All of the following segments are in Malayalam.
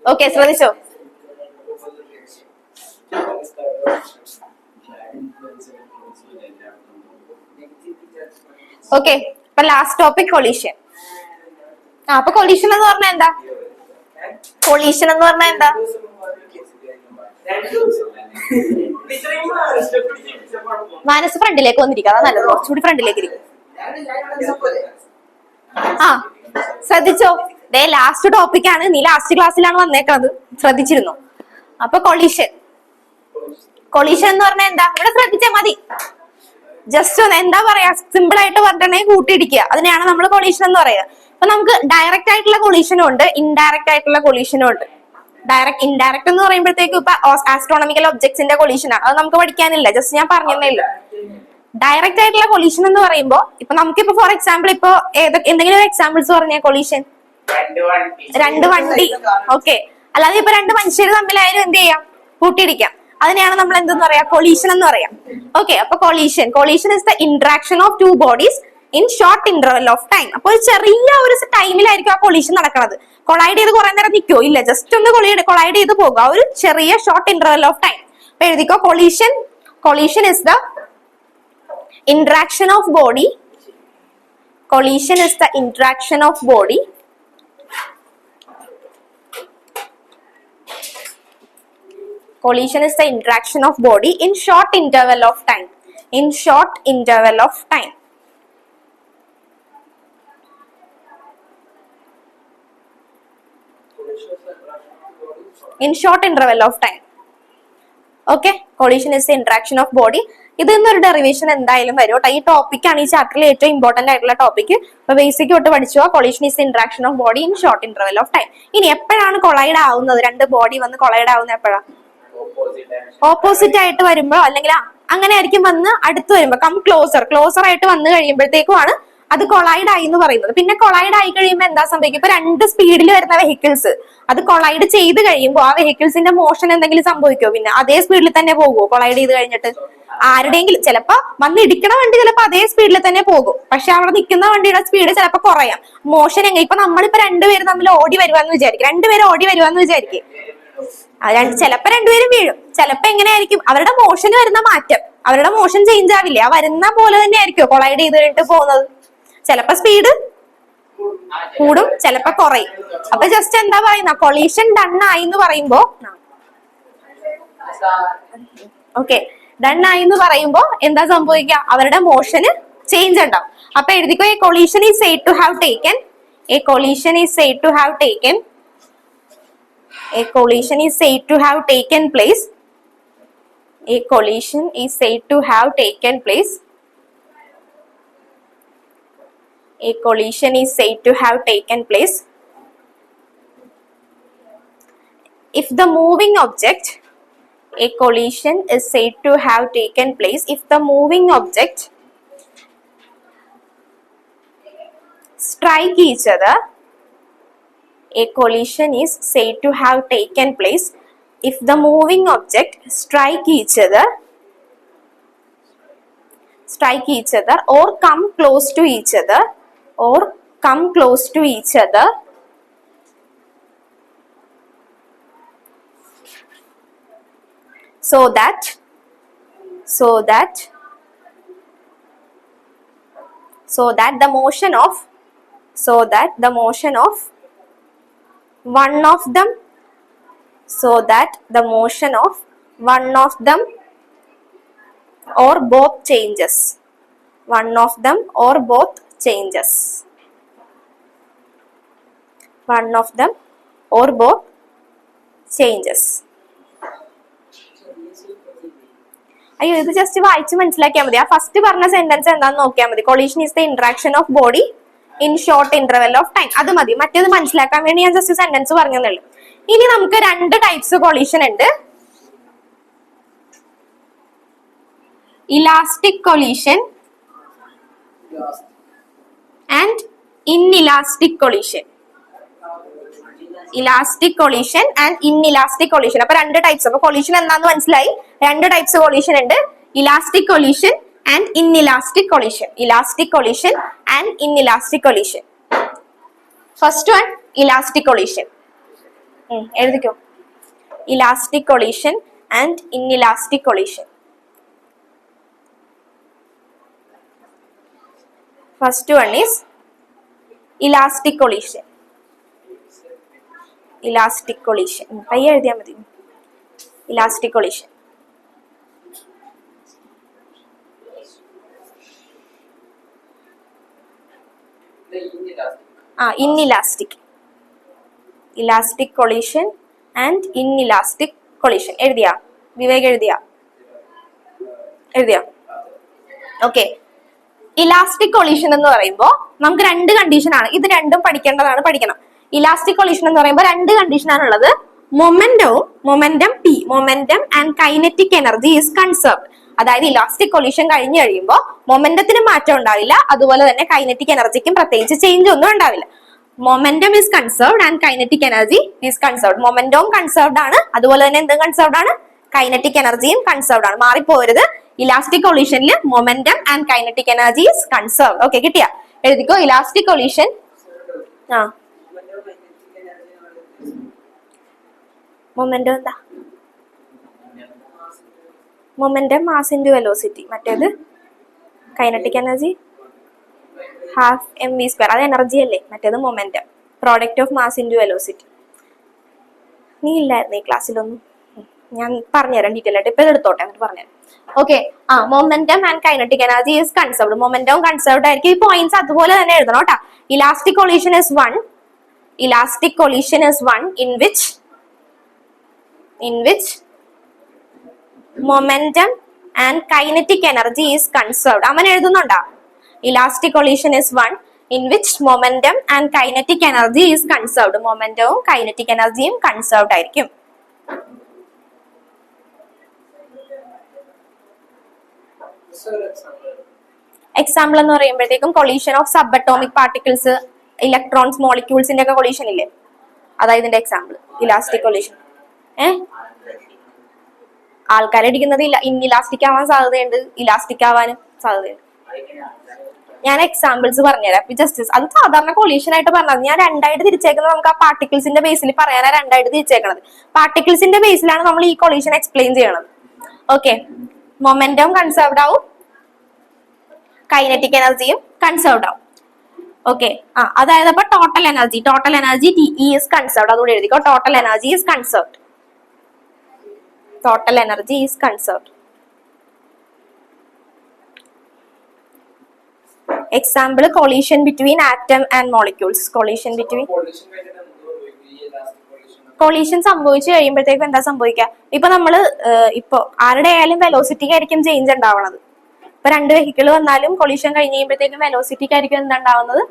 ഓക്കെ, ശ്രദ്ധിച്ചോ? ഓക്കെ, അപ്പൊ ലാസ്റ്റ് ടോപ്പിക് കൊളീഷൻ. അപ്പൊ കൊളീഷൻ എന്ന് പറഞ്ഞാൽ എന്താ? കൊളീഷൻ എന്ന് പറഞ്ഞാൽ എന്താ? മാനസ് ഫ്രണ്ടിലേക്ക് വന്നിരിക്കുക, അതാ നല്ലത്. കുറച്ചുകൂടി ഫ്രണ്ടിലേക്ക് ഇരിക്കും. ആ, ശ്രദ്ധിച്ചോ? ദേ ലാസ്റ്റ് ടോപ്പിക് ആണ്. നീ ലാസ്റ്റ് ക്ലാസ്സിലാണ് വന്നേക്കുന്നത്, ശ്രദ്ധിച്ചിരുന്നു. അപ്പൊ കൊളീഷൻ എന്ന് പറഞ്ഞാൽ എന്താ? ഇവിടെ ശ്രദ്ധിച്ചാൽ മതി. ജസ്റ്റ് ഒന്ന് എന്താ പറയാ, സിമ്പിൾ ആയിട്ട് പറഞ്ഞിട്ടുണ്ടെങ്കിൽ കൂട്ടിയിടിക്കുക, അതിനെയാണ് നമ്മൾ കൊളീഷൻ എന്ന് പറയുക. അപ്പൊ നമുക്ക് ഡയറക്റ്റ് ആയിട്ടുള്ള കൊളീഷനും ഉണ്ട്, ഇൻഡയറക്റ്റ് ആയിട്ടുള്ള കൊളീഷനും ഉണ്ട്. ഇൻഡയറക്റ്റ് എന്ന് പറയുമ്പോഴത്തേക്കും ഇപ്പൊ ആസ്ട്രോണമിക്കൽ ഒബ്ജക്ട്സിന്റെ കൊളീഷൻ ആണ്, അത് നമുക്ക് പഠിക്കാനില്ല, ജസ്റ്റ് ഞാൻ പറഞ്ഞതേ ഉള്ളൂ. ഡയറക്റ്റ് ആയിട്ടുള്ള കൊളീഷൻ എന്ന് പറയുമ്പോൾ ഇപ്പൊ നമുക്കിപ്പോ ഫോർ എക്സാമ്പിൾ ഇപ്പൊ എന്തെങ്കിലും ഒരു എക്സാമ്പിൾസ് പറഞ്ഞ കൊളീഷൻ, രണ്ട് വണ്ടി. ഓക്കെ, അല്ലാതെ ഇപ്പൊ രണ്ട് മനുഷ്യർ തമ്മിലായാലും എന്ത് ചെയ്യാം, കൂട്ടിയിടിക്കാം. അതിനെയാണ് നമ്മൾ എന്തെന്ന് പറയാ, കൊളീഷൻ എന്ന് പറയാം. ഓക്കെ, അപ്പൊ collision is the interaction of two bodies in short interval of time. അപ്പൊ ഒരു ചെറിയ ഒരു ടൈമിലായിരിക്കും ആ കൊളീഷൻ നടക്കുന്നത്. കൊളൈഡ് ചെയ്ത് കുറെ നേരം നിൽക്കോ? ഇല്ല, ജസ്റ്റ് ഒന്ന് കൊളൈഡ് ചെയ്ത് പോകുക, ഒരു ചെറിയ ഷോർട്ട് ഇന്റർവെൽ ഓഫ് ടൈം. അപ്പൊ എഴുതിക്കോ, collision is the interaction of body. Collision is the interaction of body collision is the interaction of body in short interval of time. In short interval of time. In short interval of time. Okay, collision is the interaction of body. ഇതൊന്നൊരു ഡെറിവേഷൻ എന്തായാലും വരും കേട്ടോ. ഈ ടോപ്പിക് ആണ് ഈ ചാപ്റ്ററിൽ ഏറ്റവും ഇമ്പോർട്ടന്റ് ആയിട്ടുള്ള ടോപ്പിക്. അപ്പൊ ബേസിക് തൊട്ട് പഠിച്ചോ. Collision is interaction of body in short interval of time. ഇനി എപ്പോഴാണ് കൊളൈഡ് ആവുന്നത്, രണ്ട് ബോഡി വന്ന് കൊളൈഡ് ആവുന്നത് എപ്പോഴാണ്? ഓപ്പോസിറ്റ് ആയിട്ട് വരുമ്പോ, അല്ലെങ്കിൽ അങ്ങനെ ആയിരിക്കും വന്ന് അടുത്ത് വരുമ്പോ, ക്ലോസർ ആയിട്ട് വന്നു കഴിയുമ്പോഴത്തേക്കുമാണ് അത് കൊളൈഡ് ആയി എന്ന് പറയുന്നത്. പിന്നെ കൊളൈഡ് ആയി കഴിയുമ്പോൾ എന്താ സംഭവിക്കും? ഇപ്പൊ രണ്ട് സ്പീഡിൽ വരുന്ന വെഹിക്കിൾസ് അത് കൊളൈഡ് ചെയ്ത് കഴിയുമ്പോൾ ആ വെഹിക്കിൾസിന്റെ മോഷൻ എന്തെങ്കിലും സംഭവിക്കുമോ? പിന്നെ അതേ സ്പീഡിൽ തന്നെ പോകുമോ കൊളൈഡ് ചെയ്ത് കഴിഞ്ഞിട്ട്? ആരുടെയെങ്കിലും ചിലപ്പോ വന്ന് ഇടിക്കണ വണ്ടി ചിലപ്പോ അതേ സ്പീഡിൽ തന്നെ പോകും, പക്ഷെ അവിടെ നിൽക്കുന്ന വണ്ടിയുടെ സ്പീഡ് ചിലപ്പോ കുറയാം. മോഷൻ എങ്ങനെ? ഇപ്പൊ നമ്മളിപ്പോ രണ്ടുപേരും തമ്മിൽ ഓടി വരുവാന്ന് വിചാരിക്കും, ചിലപ്പോ രണ്ടുപേരും വീഴും. ചിലപ്പോ എങ്ങനെയായിരിക്കും അവരുടെ മോഷൻ വരുന്ന മാറ്റം? അവരുടെ മോഷൻ ചേഞ്ച് ആവില്ലേ? ആ വരുന്ന പോലെ തന്നെ ആയിരിക്കും കൊളൈഡ് ചെയ്ത് കഴിഞ്ഞിട്ട് പോകുന്നത്. ചിലപ്പോ സ്പീഡ് കൂടും, ചിലപ്പോ കുറയും. അപ്പൊ ജസ്റ്റ് എന്താ പറയുന്ന, കൊളീഷൻ ഡൺ ആയി എന്ന് പറയുമ്പോ, ഓക്കെ, ഡൺ ആയി എന്ന് പറയുമ്പോ എന്താ സംഭവിക്കുക? അവരുടെ മോഷന് ചേഞ്ച് ഉണ്ടാവും. അപ്പൊ എഴുതിക്കോ, a collision is said to have taken place. A collision is said to have taken place. A collision is said to have taken place if the moving object. A collision is said to have taken place if the moving object strike each other. A collision is said to have taken place if the moving object strike each other or come close to each other so that the motion of one of them or both changes. അയ്യോ, ഇത് ജസ്റ്റ് വായിച്ച് മനസ്സിലാക്കിയാൽ മതി. ആ ഫസ്റ്റ് പറഞ്ഞ സെന്റൻസ് എന്താന്ന് നോക്കിയാൽ മതി. Collision is the interaction of body in short interval of time. അത് മതി. മറ്റേത് മനസ്സിലാക്കാൻ വേണ്ടി ഞാൻ ജസ്റ്റ് സെന്റൻസ് പറഞ്ഞതേ. ഇനി നമുക്ക് രണ്ട് ടൈപ്സ് കൊളീഷൻ ഉണ്ട്. Elastic collision and inelastic collision. Elastic collision and inelastic collision. അപ്പൊ രണ്ട് ടൈപ്സ്. അപ്പൊ കൊളീഷൻ എന്താന്ന് മനസ്സിലായി. രണ്ട് ടൈപ്സ് കൊളീഷൻ ഉണ്ട്. Elastic collision and inelastic collision. First one elastic collision. എഴുതിക്കോ. Elastic collision and inelastic collision. First one is elastic collision. Elastic collision പയ്യെ എഴുതിയാൽ മതി. Elastic collision. Inelastic. Elastic collision and inelastic collision. എഴുതിയാ വിവേക്? എഴുതിയാ? ഓക്കെ. ഇലാസ്റ്റിക് കൊളീഷൻ എന്ന് പറയുമ്പോൾ നമുക്ക് രണ്ട് കണ്ടീഷൻ ആണ്. ഇത് രണ്ടും പഠിക്കണം. ഇലാസ്റ്റിക് കൊളീഷൻ എന്ന് പറയുമ്പോൾ രണ്ട് കണ്ടീഷൻ ആണുള്ളത്. Momentum P, momentum and kinetic energy is conserved. അതായത് ഇലാസ്റ്റിക് കൊളീഷൻ കഴിഞ്ഞു കഴിയുമ്പോൾ മൊമെന്റത്തിന് മാറ്റം ഉണ്ടാവില്ല, അതുപോലെ തന്നെ കൈനറ്റിക് എനർജിക്കും പ്രത്യേകിച്ച് ചേഞ്ച് ഒന്നും ഉണ്ടാവില്ല. Momentum is conserved and kinetic energy is conserved. മൊമെന്റവും കൺസേർവ്ഡ് ആണ്, അതുപോലെ തന്നെ എന്തും കൺസേർവ്ഡ് ആണ്, കൈനറ്റിക് എനർജിയും കൺസേർവ്ഡ് ആണ്. മാറിപ്പോരുത്. ഇലാസ്റ്റിക് കൊളീഷനിൽ momentum and kinetic energy is conserved. Okay, കിട്ടിയാ? എഴുതിക്കോ. ഇലാസ്റ്റിക് കൊളീഷൻ മൊമെന്റം എന്താ? Momentum mass into velocity. മറ്റേത് കൈനറ്റിക് എനർജി ഹാഫ് mv². അത് എനർജി അല്ലേ? മറ്റേത് momentum. Product of mass into velocity. നീ ഇല്ലായിരുന്നു ഈ ക്ലാസ്സിലൊന്നും. ഞാൻ പറഞ്ഞുതരാം ഡീറ്റെയിൽ ആയിട്ട്. ഇപ്പൊ എടുത്തോട്ടെ, എന്നിട്ട് പറഞ്ഞുതരാം. Okay. Momentum and kinetic energy is conserved. മൊമെന്റവും കൺസേർവ്ഡ് ആയിരിക്കും. ഈ പോയിന്റ്സ് അതുപോലെ തന്നെ എഴുതണം കേട്ടോ. Elastic collision is one. Elastic collision is one in which momentum and kinetic energy is conserved. അങ്ങനെ എഴുതുന്നുണ്ടോ? Elastic collision is one in which momentum and kinetic energy is conserved. മൊമെന്റവും കൈനറ്റിക് എനർജിയും കൺസേർവ്ഡ് ആയിരിക്കും. എക്സാമ്പിൾ എന്ന് പറയുമ്പോഴത്തേക്കും collision of sub atomic particles, electrons, മോളിക്യൂൾസിന്റെ ഒക്കെ കൊളീഷൻ ഇല്ലേ, അതായത് ഇതിന്റെ എക്സാമ്പിൾ ഇലാസ്റ്റിക് കൊളീഷൻ. ആൾക്കാരടിക്കുന്നത് ഇൻഇലാസ്റ്റിക് ആവാൻ സാധ്യതയുണ്ട്, ഇലാസ്റ്റിക് ആവാനും സാധ്യതയുണ്ട്. ഞാൻ എക്സാമ്പിൾസ് പറഞ്ഞുതരാം. ജസ്റ്റിസ് അത് സാധാരണ കൊളീഷൻ ആയിട്ട് പറഞ്ഞത്. ഞാൻ രണ്ടായിട്ട് തിരിച്ചേക്കുന്നത് നമുക്ക് ആ പാർട്ടിക്കിൾസിന്റെ ബേസിൽ പറയാനാ രണ്ടായിട്ട് തിരിച്ചേക്കണത്. പാർട്ടിക്കിൾസിന്റെ ബേസിലാണ് നമ്മൾ ഈ കൊളീഷൻ എക്സ്പ്ലെയിൻ ചെയ്യണത്. ഓക്കെ. മൊമെന്റം കൺസേർവ്ഡ് ആവും, കൈനറ്റിക് എനർജിയും കൺസേർവ്ഡ് ആവും. ഓക്കെ. അതായത് അപ്പൊ total energy TE is conserved. അതുകൂടി എഴുതിക്കോ. Total energy is conserved. Total energy is conserved. Example, collision between atom and molecules. Collision സംഭവിച്ചു കഴിയുമ്പോഴത്തേക്കും എന്താ സംഭവിക്കുക? ഇപ്പൊ നമ്മള് ആരുടെ ആയാലും വെലോസിറ്റിക്ക് ആയിരിക്കും ചേഞ്ച് ഉണ്ടാവുന്നത്. ഇപ്പൊ രണ്ട് വെഹിക്കിൾ വന്നാലും കൊളീഷൻ കഴിഞ്ഞ് കഴിയുമ്പോഴത്തേക്കും വെലോസിറ്റിക്ക് ആയിരിക്കും എന്താണ്ടാവുന്നത്?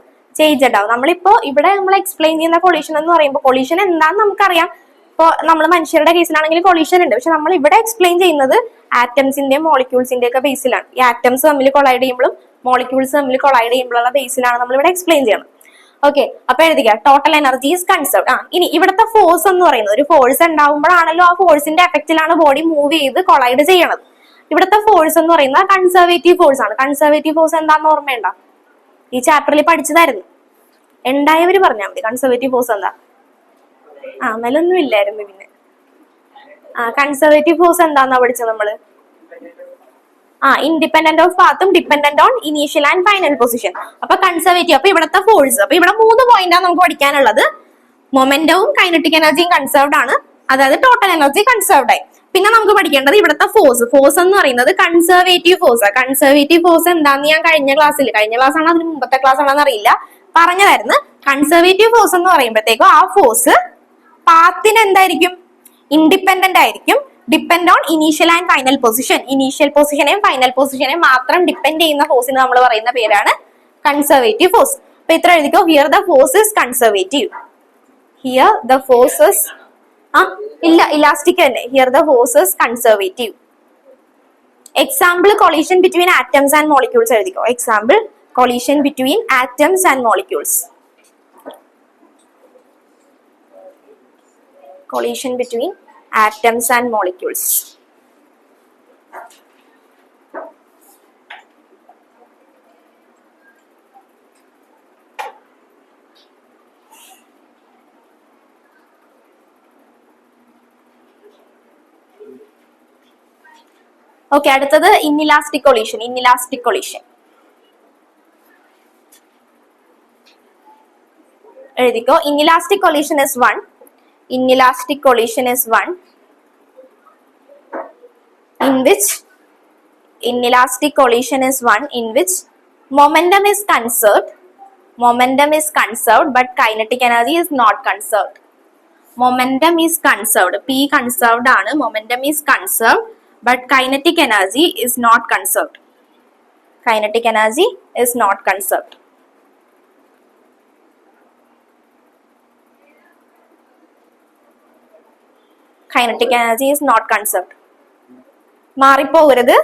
ചേഞ്ച് ഉണ്ടാവും. നമ്മളിപ്പോ ഇവിടെ നമ്മൾ എക്സ്പ്ലെയിൻ ചെയ്യുന്ന കൊളീഷൻ എന്ന് പറയുമ്പോൾ കൊളീഷൻ എന്താന്ന് നമുക്കറിയാം. ഇപ്പൊ നമ്മൾ മനുഷ്യരുടെ കേസിലാണെങ്കിൽ കൊളീഷൻ ഉണ്ട്. പക്ഷെ നമ്മൾ ഇവിടെ എക്സ്പ്ലെയിൻ ചെയ്യുന്നത് ആറ്റംസിന്റെയും മോളിക്യൂൾസിന്റെ ഒക്കെ ബേസിലാണ്. ഈ ആറ്റംസ് തമ്മിൽ കൊളൈഡ് ചെയ്യുമ്പോഴും മോളിക്യൂൾസ് തമ്മിൽ കൊളൈഡ് ചെയ്യുമ്പോഴുള്ള ബേസിലാണ് നമ്മൾ ഇവിടെ എക്സ്പ്ലെയിൻ ചെയ്യണം. ഓക്കെ. അപ്പൊ എഴുതിക്കുക ടോട്ടൽ എനർജി ഈസ് കൺസേർവ്ഡ്. ഇനി ഇവിടുത്തെ ഫോഴ്സ് എന്ന് പറയുന്നത്, ഒരു ഫോഴ്സ് ഉണ്ടാവുമ്പോഴാണല്ലോ ആ ഫോഴ്സിന്റെ എഫക്റ്റിലാണ് ബോഡി മൂവ് ചെയ്ത് കൊളൈഡ് ചെയ്യണത്. ഇവിടുത്തെ ഫോഴ്സ് എന്ന് പറയുന്നത് കൺസർവേറ്റീവ് ഫോഴ്സ് ആണ്. കൺസർവേറ്റീവ് ഫോഴ്സ് എന്താന്ന് ഓർമ്മയുണ്ടോ? ഈ ചാപ്റ്ററിൽ പഠിച്ചതായിരുന്നു. ഉണ്ടായവര് പറഞ്ഞാൽ മതി. കൺസർവേറ്റീവ് ഫോഴ്സ് എന്താ? മേലൊന്നും ഇല്ലായിരുന്നു. പിന്നെ കൺസർവേറ്റീവ് ഫോഴ്സ് എന്താന്നാ പഠിച്ചത് നമ്മള്? ഇൻഡിപെൻഡന്റ് ഓഫ് പാത്തും dependent on initial and final position. അപ്പൊ കൺസർവേറ്റീവ്. അപ്പൊ ഇവിടുത്തെ ഫോഴ്സ്, അപ്പൊ ഇവിടെ 3 പോയിന്റാണ് നമുക്ക് പഠിക്കാനുള്ളത്. മൊമെന്റവും കൈനറ്റിക് എനർജിയും കൺസേർവ്ഡ് ആണ്, അതായത് ടോട്ടൽ എനർജി കൺസേർവ്ഡ് ആയി. പിന്നെ നമുക്ക് പഠിക്കേണ്ടത് ഇവിടുത്തെ ഫോഴ്സ് എന്ന് പറയുന്നത് കൺസർവേറ്റീവ് ഫോഴ്സ്. കൺസർവേറ്റീവ് ഫോഴ്സ് എന്താന്ന് ഞാൻ കഴിഞ്ഞ ക്ലാസ് ആണോ അതിന് മുമ്പത്തെ ക്ലാസ് ആണോന്ന് അറിയില്ല, പറഞ്ഞതായിരുന്നു. കൺസർവേറ്റീവ് ഫോഴ്സ് എന്ന് പറയുമ്പോഴത്തേക്കും ആ ഫോഴ്സ് പാത്തിന് എന്തായിരിക്കും? ഇൻഡിപെൻഡന്റ് ആയിരിക്കും. Depend on initial and final position. Initial പൊസിഷനെയും ഫൈനൽ പൊസിഷനെയും മാത്രം ഡിപ്പെൻഡ് ചെയ്യുന്ന ഫോഴ്സിന് നമ്മൾ പറയുന്ന പേരാണ് കൺസർവേറ്റീവ് ഫോഴ്സ്. അപ്പൊ ഇത്ര എഴുതിക്കോ. Here the force is conservative. Here the force is ഇല്ല ഇലാസ്റ്റിക് തന്നെ. Here the force is conservative. Example collision between atoms and molecules എഴുതിക്കോ. Example collision between atoms and molecules. Collision between atoms and molecules. Okay, അടുത്തത് ഇൻഇലാസ്റ്റിക് കൊളീഷൻ. ഇൻഇലാസ്റ്റിക് കൊളീഷൻ എഴുതിക്കോ. Inelastic collision is one. Inelastic collision is one in which inelastic collision is one in which momentum is conserved. Momentum is conserved but kinetic energy is not conserved. Momentum is conserved. P conserved ആണ്. Momentum is conserved but kinetic energy is not conserved. Kinetic energy is not conserved. Kinetic energy is not conserved. മാറിപ്പോകരുത്.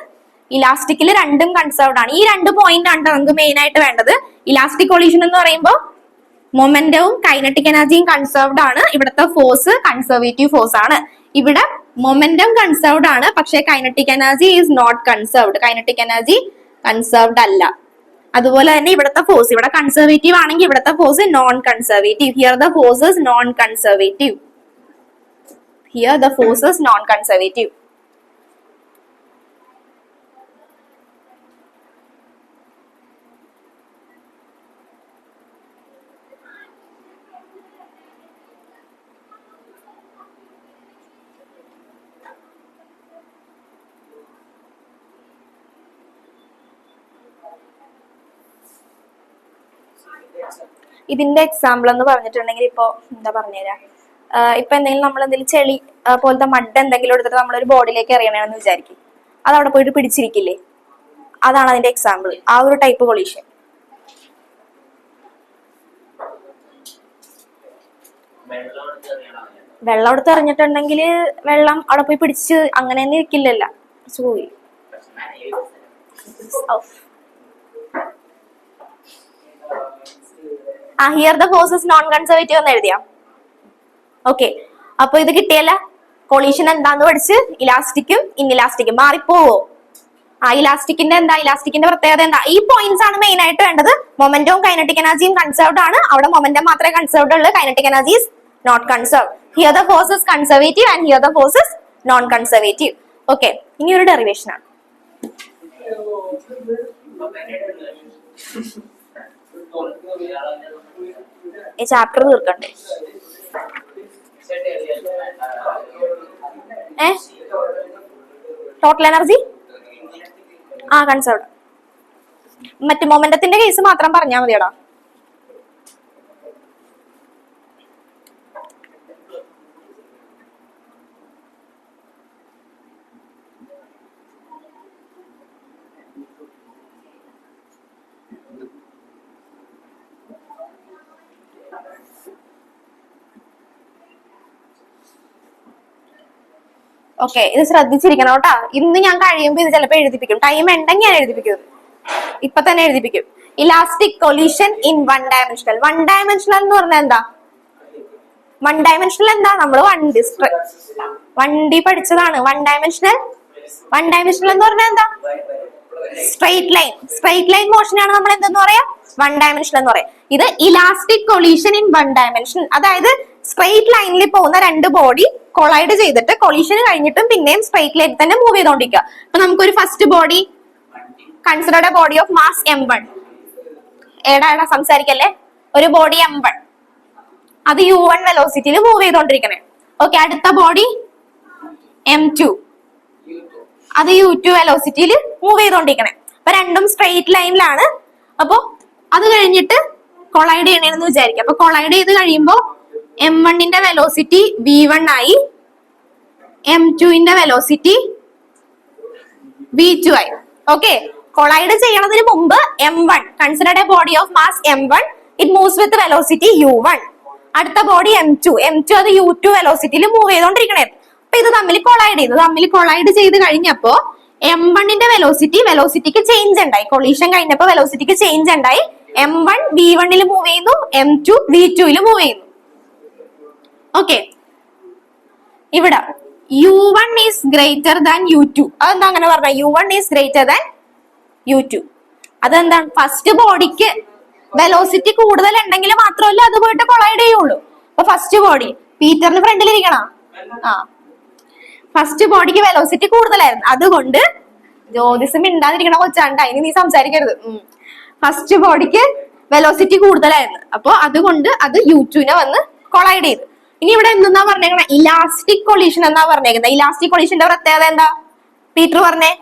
ഇലാസ്റ്റിക്കിൽ രണ്ടും കൺസേർവ്ഡ് ആണ്. ഈ രണ്ട് പോയിന്റ് ആണ് നമുക്ക് മെയിൻ ആയിട്ട് വേണ്ടത്. ഇലാസ്റ്റിക് കൊളീഷൻ എന്ന് പറയുമ്പോൾ മൊമെന്റവും കൈനറ്റിക് എനർജിയും കൺസേർവ്ഡ് ആണ്. ഇവിടുത്തെ ഫോഴ്സ് കൺസർവേറ്റീവ് ഫോഴ്സ് ആണ്. ഇവിടെ മൊമെന്റം കൺസേർവ്ഡ് ആണ്, പക്ഷേ kinetic energy is not conserved. Kinetic energy conserved അല്ല. അതുപോലെ തന്നെ ഇവിടുത്തെ ഫോഴ്സ് ഇവിടെ കൺസർവേറ്റീവ് ആണെങ്കിൽ ഇവിടുത്തെ force non conservative. Here the force is non conservative. Here the force is non conservative. ഇതിന്റെ എക്സാമ്പിൾ എന്ന് പറഞ്ഞിട്ടുണ്ടെങ്കിൽ ഇപ്പൊ എന്താ പറഞ്ഞുതരാം. ഇപ്പൊ എന്തെങ്കിലും നമ്മൾ എന്തെങ്കിലും ചെളി പോലത്തെ മഡ് എന്തെങ്കിലും എടുത്തിട്ട് നമ്മളൊരു ബോഡിയിലേക്ക് എറിയണമെന്ന് വിചാരിക്കും. അത് അവിടെ പോയിട്ട് പിടിച്ചിരിക്കില്ലേ? അതാണ് അതിന്റെ എക്സാമ്പിൾ. ആ ഒരു ടൈപ്പ് കൊളീഷൻ. വെള്ളം എടുത്ത് എറിഞ്ഞിട്ടുണ്ടെങ്കിൽ വെള്ളം അവിടെ പോയി പിടിച്ച് അങ്ങനെ തന്നെ ഇരിക്കില്ലല്ലോ, പോയി. Here the force is non conservative എന്ന് എഴുതിയാ. ഓക്കെ, അപ്പൊ ഇത് കിട്ടിയല്ല. കൊളീഷൻ എന്താന്ന് പഠിച്ച് ഇലാസ്റ്റിക്കും ഇൻഇലാസ്റ്റിക്കും മാറിപ്പോവോ? ഇലാസ്റ്റിക്കിന്റെ എന്താ? ഇലാസ്റ്റിക്കിന്റെ പ്രത്യേകത എന്താ? ഈ പോയിന്റ്സ് ആണ് മെയിൻ ആയിട്ട് വേണ്ടത്. മൊമെന്റവും കൈനറ്റിക് എനർജിയും കൺസർവ്ഡ് ആണ്. അവിടെ മൊമെന്റം മാത്രമേ കൺസർവ്ഡ് ഉള്ളൂ. Kinetic energy is not conserved. Here the force is conservative and here the force is non conservative. Okay, ഇനി ഒരു ഡെറിവേഷൻ ആണ്. ഈ ചാപ്റ്റർ തീർക്കണ്ടേ? Total energy conserved. മറ്റു മൊമെന്റത്തിന്റെ കേസ് മാത്രം പറഞ്ഞാൽ മതിയടാ. ഓക്കെ, ഇത് ശ്രദ്ധിച്ചിരിക്കണം കേട്ടാ. ഇന്ന് ഞാൻ കഴിയുമ്പോൾ ഇത് ചിലപ്പോൾ എഴുതിപ്പിക്കും. ടൈം ഉണ്ടെങ്കിൽ ഞാൻ എഴുതിപ്പിക്കും. ഇപ്പൊ തന്നെ എഴുതിപ്പിക്കും. Elastic collision in one dimensional. One dimensional എന്ന് പറഞ്ഞാൽ എന്താ? വൺ ഡയമെൻഷണൽ എന്താ? നമ്മൾ വണ്ടി പഠിച്ചതാണ്. വൺ ഡയമെൻഷണൽ എന്ന് പറഞ്ഞാൽ എന്താ? Straight line. Straight line motion ആണ് നമ്മൾ എന്തെന്ന് പറയാ? വൺ ഡയമെൻഷണൽ എന്ന് പറയാം. ഇത് elastic collision in one dimension. അതായത് സ്ട്രെയിറ്റ് ലൈനിൽ പോകുന്ന രണ്ട് ബോഡി കൊളൈഡ് ചെയ്തിട്ട് കൊളീഷൻ കഴിഞ്ഞിട്ടും പിന്നെയും സ്ട്രെയിറ്റ് ലൈനിൽ തന്നെ മൂവ് ചെയ്തോണ്ടിരിക്കുക. അപ്പൊ നമുക്കൊരു first body considered body of mass m1. ഏടാ സംസാരിക്കല്ലേ? ഒരു ബോഡി m1, അത് u1 വെലോസിറ്റിയിൽ മൂവ് ചെയ്തോണ്ടിരിക്കണേ. ഓക്കെ, അടുത്ത ബോഡി m2, അത് u2 വെലോസിറ്റിയിൽ മൂവ് ചെയ്തോണ്ടിരിക്കണേ. അപ്പൊ രണ്ടും സ്ട്രെയിറ്റ് ലൈനിലാണ്. അപ്പൊ അത് കഴിഞ്ഞിട്ട് കൊളൈഡ് ചെയ്യണേന്ന് വിചാരിക്കുക. അപ്പൊ കൊളൈഡ് ചെയ്ത് കഴിയുമ്പോ m1ന്റെ വെലോസിറ്റി v1 ആയി, m2ന്റെ വെലോസിറ്റി v2 ആയി. ഓക്കെ, കൊളൈഡ് ചെയ്യണതിന് മുമ്പ് m1 considered A body of mass m1, it moves with velocity u1. അടുത്ത ബോഡി m2 അത് u2 വെലോസിറ്റിയിൽ മൂവ് ചെയ്തോണ്ടിരിക്കണേ. അപ്പൊ ഇത് തമ്മിൽ കൊളൈഡ് ചെയ്ത് കഴിഞ്ഞപ്പോ m1ന്റെ വെലോസിറ്റിക്ക് ചേഞ്ച് ഉണ്ടായി. കൊളീഷൻ കഴിഞ്ഞപ്പോ വെലോസിറ്റിക്ക് ചേഞ്ച് ഉണ്ടായി. m1 v1ൽ മൂവ് ചെയ്യുന്നു, m2 v2ൽ മൂവ് ചെയ്യുന്നു. ഓക്കെ, ഇവിടെ u1 is greater than u2. അതെന്താ അങ്ങനെ പറഞ്ഞ? u1 is greater than u2. അതെന്താണ്? ഫസ്റ്റ് ബോഡിക്ക് വെലോസിറ്റി കൂടുതൽ ഉണ്ടെങ്കിൽ മാത്രമല്ല അത് പോയിട്ട് കൊളൈഡ് ചെയ്യുള്ളൂ. അപ്പൊ ഫസ്റ്റ് ബോഡി പീറ്ററിന് ഫ്രണ്ടിലിരിക്കണം. ഫസ്റ്റ് ബോഡിക്ക് വെലോസിറ്റി കൂടുതലായിരുന്നു, അതുകൊണ്ട് ജ്യോതിഷം മിണ്ടാതിരിക്കണ കൊച്ചാണ്ട, ഇനി നീ സംസാരിക്കരുത്. ഫസ്റ്റ് ബോഡിക്ക് വെലോസിറ്റി കൂടുതലായിരുന്നു, അപ്പൊ അതുകൊണ്ട് അത് U2നെ വന്ന് കൊളൈഡ് ചെയ്തു. ഇനി ഇവിടെ എന്താ പറഞ്ഞേക്കണേ? ഇലാസ്റ്റിക് കൊളീഷൻ എന്നാ പറഞ്ഞേക്കുന്നത്. ഇലാസ്റ്റിക് കൊളീഷന്റെ പ്രത്യേകത എന്താ പീറ്റർ പറഞ്ഞേ?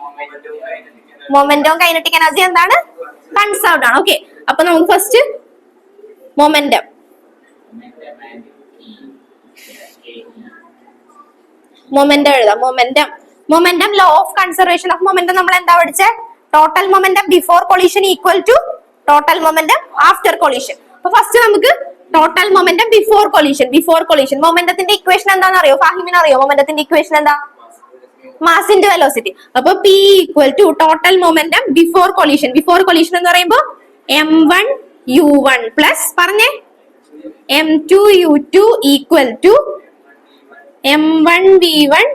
മൊമെന്റം കൈനറ്റിക് എനർജി എന്താണ്? കൺസർവ്ഡ് ആണ്. ഓക്കെ, അപ്പൊ നമുക്ക് ഫസ്റ്റ് മൊമെന്റം എഴുതാം. Momentum law of conservation of momentum നമ്മൾ എന്താ പഠിച്ചേ? Total momentum before collision equal to total momentum after collision. അപ്പൊ ഫസ്റ്റ് നമുക്ക് ടോട്ടൽ മൊമെന്റം ബിഫോർ കൊളീഷൻ മൊമെന്റത്തിന്റെ ഇക്വേഷൻ എന്താണെന്ന് അറിയോ? ഫാഹിമിന് അറിയോ മൊമെന്റത്തിന്റെ ഇക്വേഷൻ എന്താ? Mass into velocity. അപ്പൊ P equal to total momentum before collision എന്ന് പറയുമ്പോ m1u1 പ്ലസ് പറഞ്ഞേ m2u2 equal to m1v1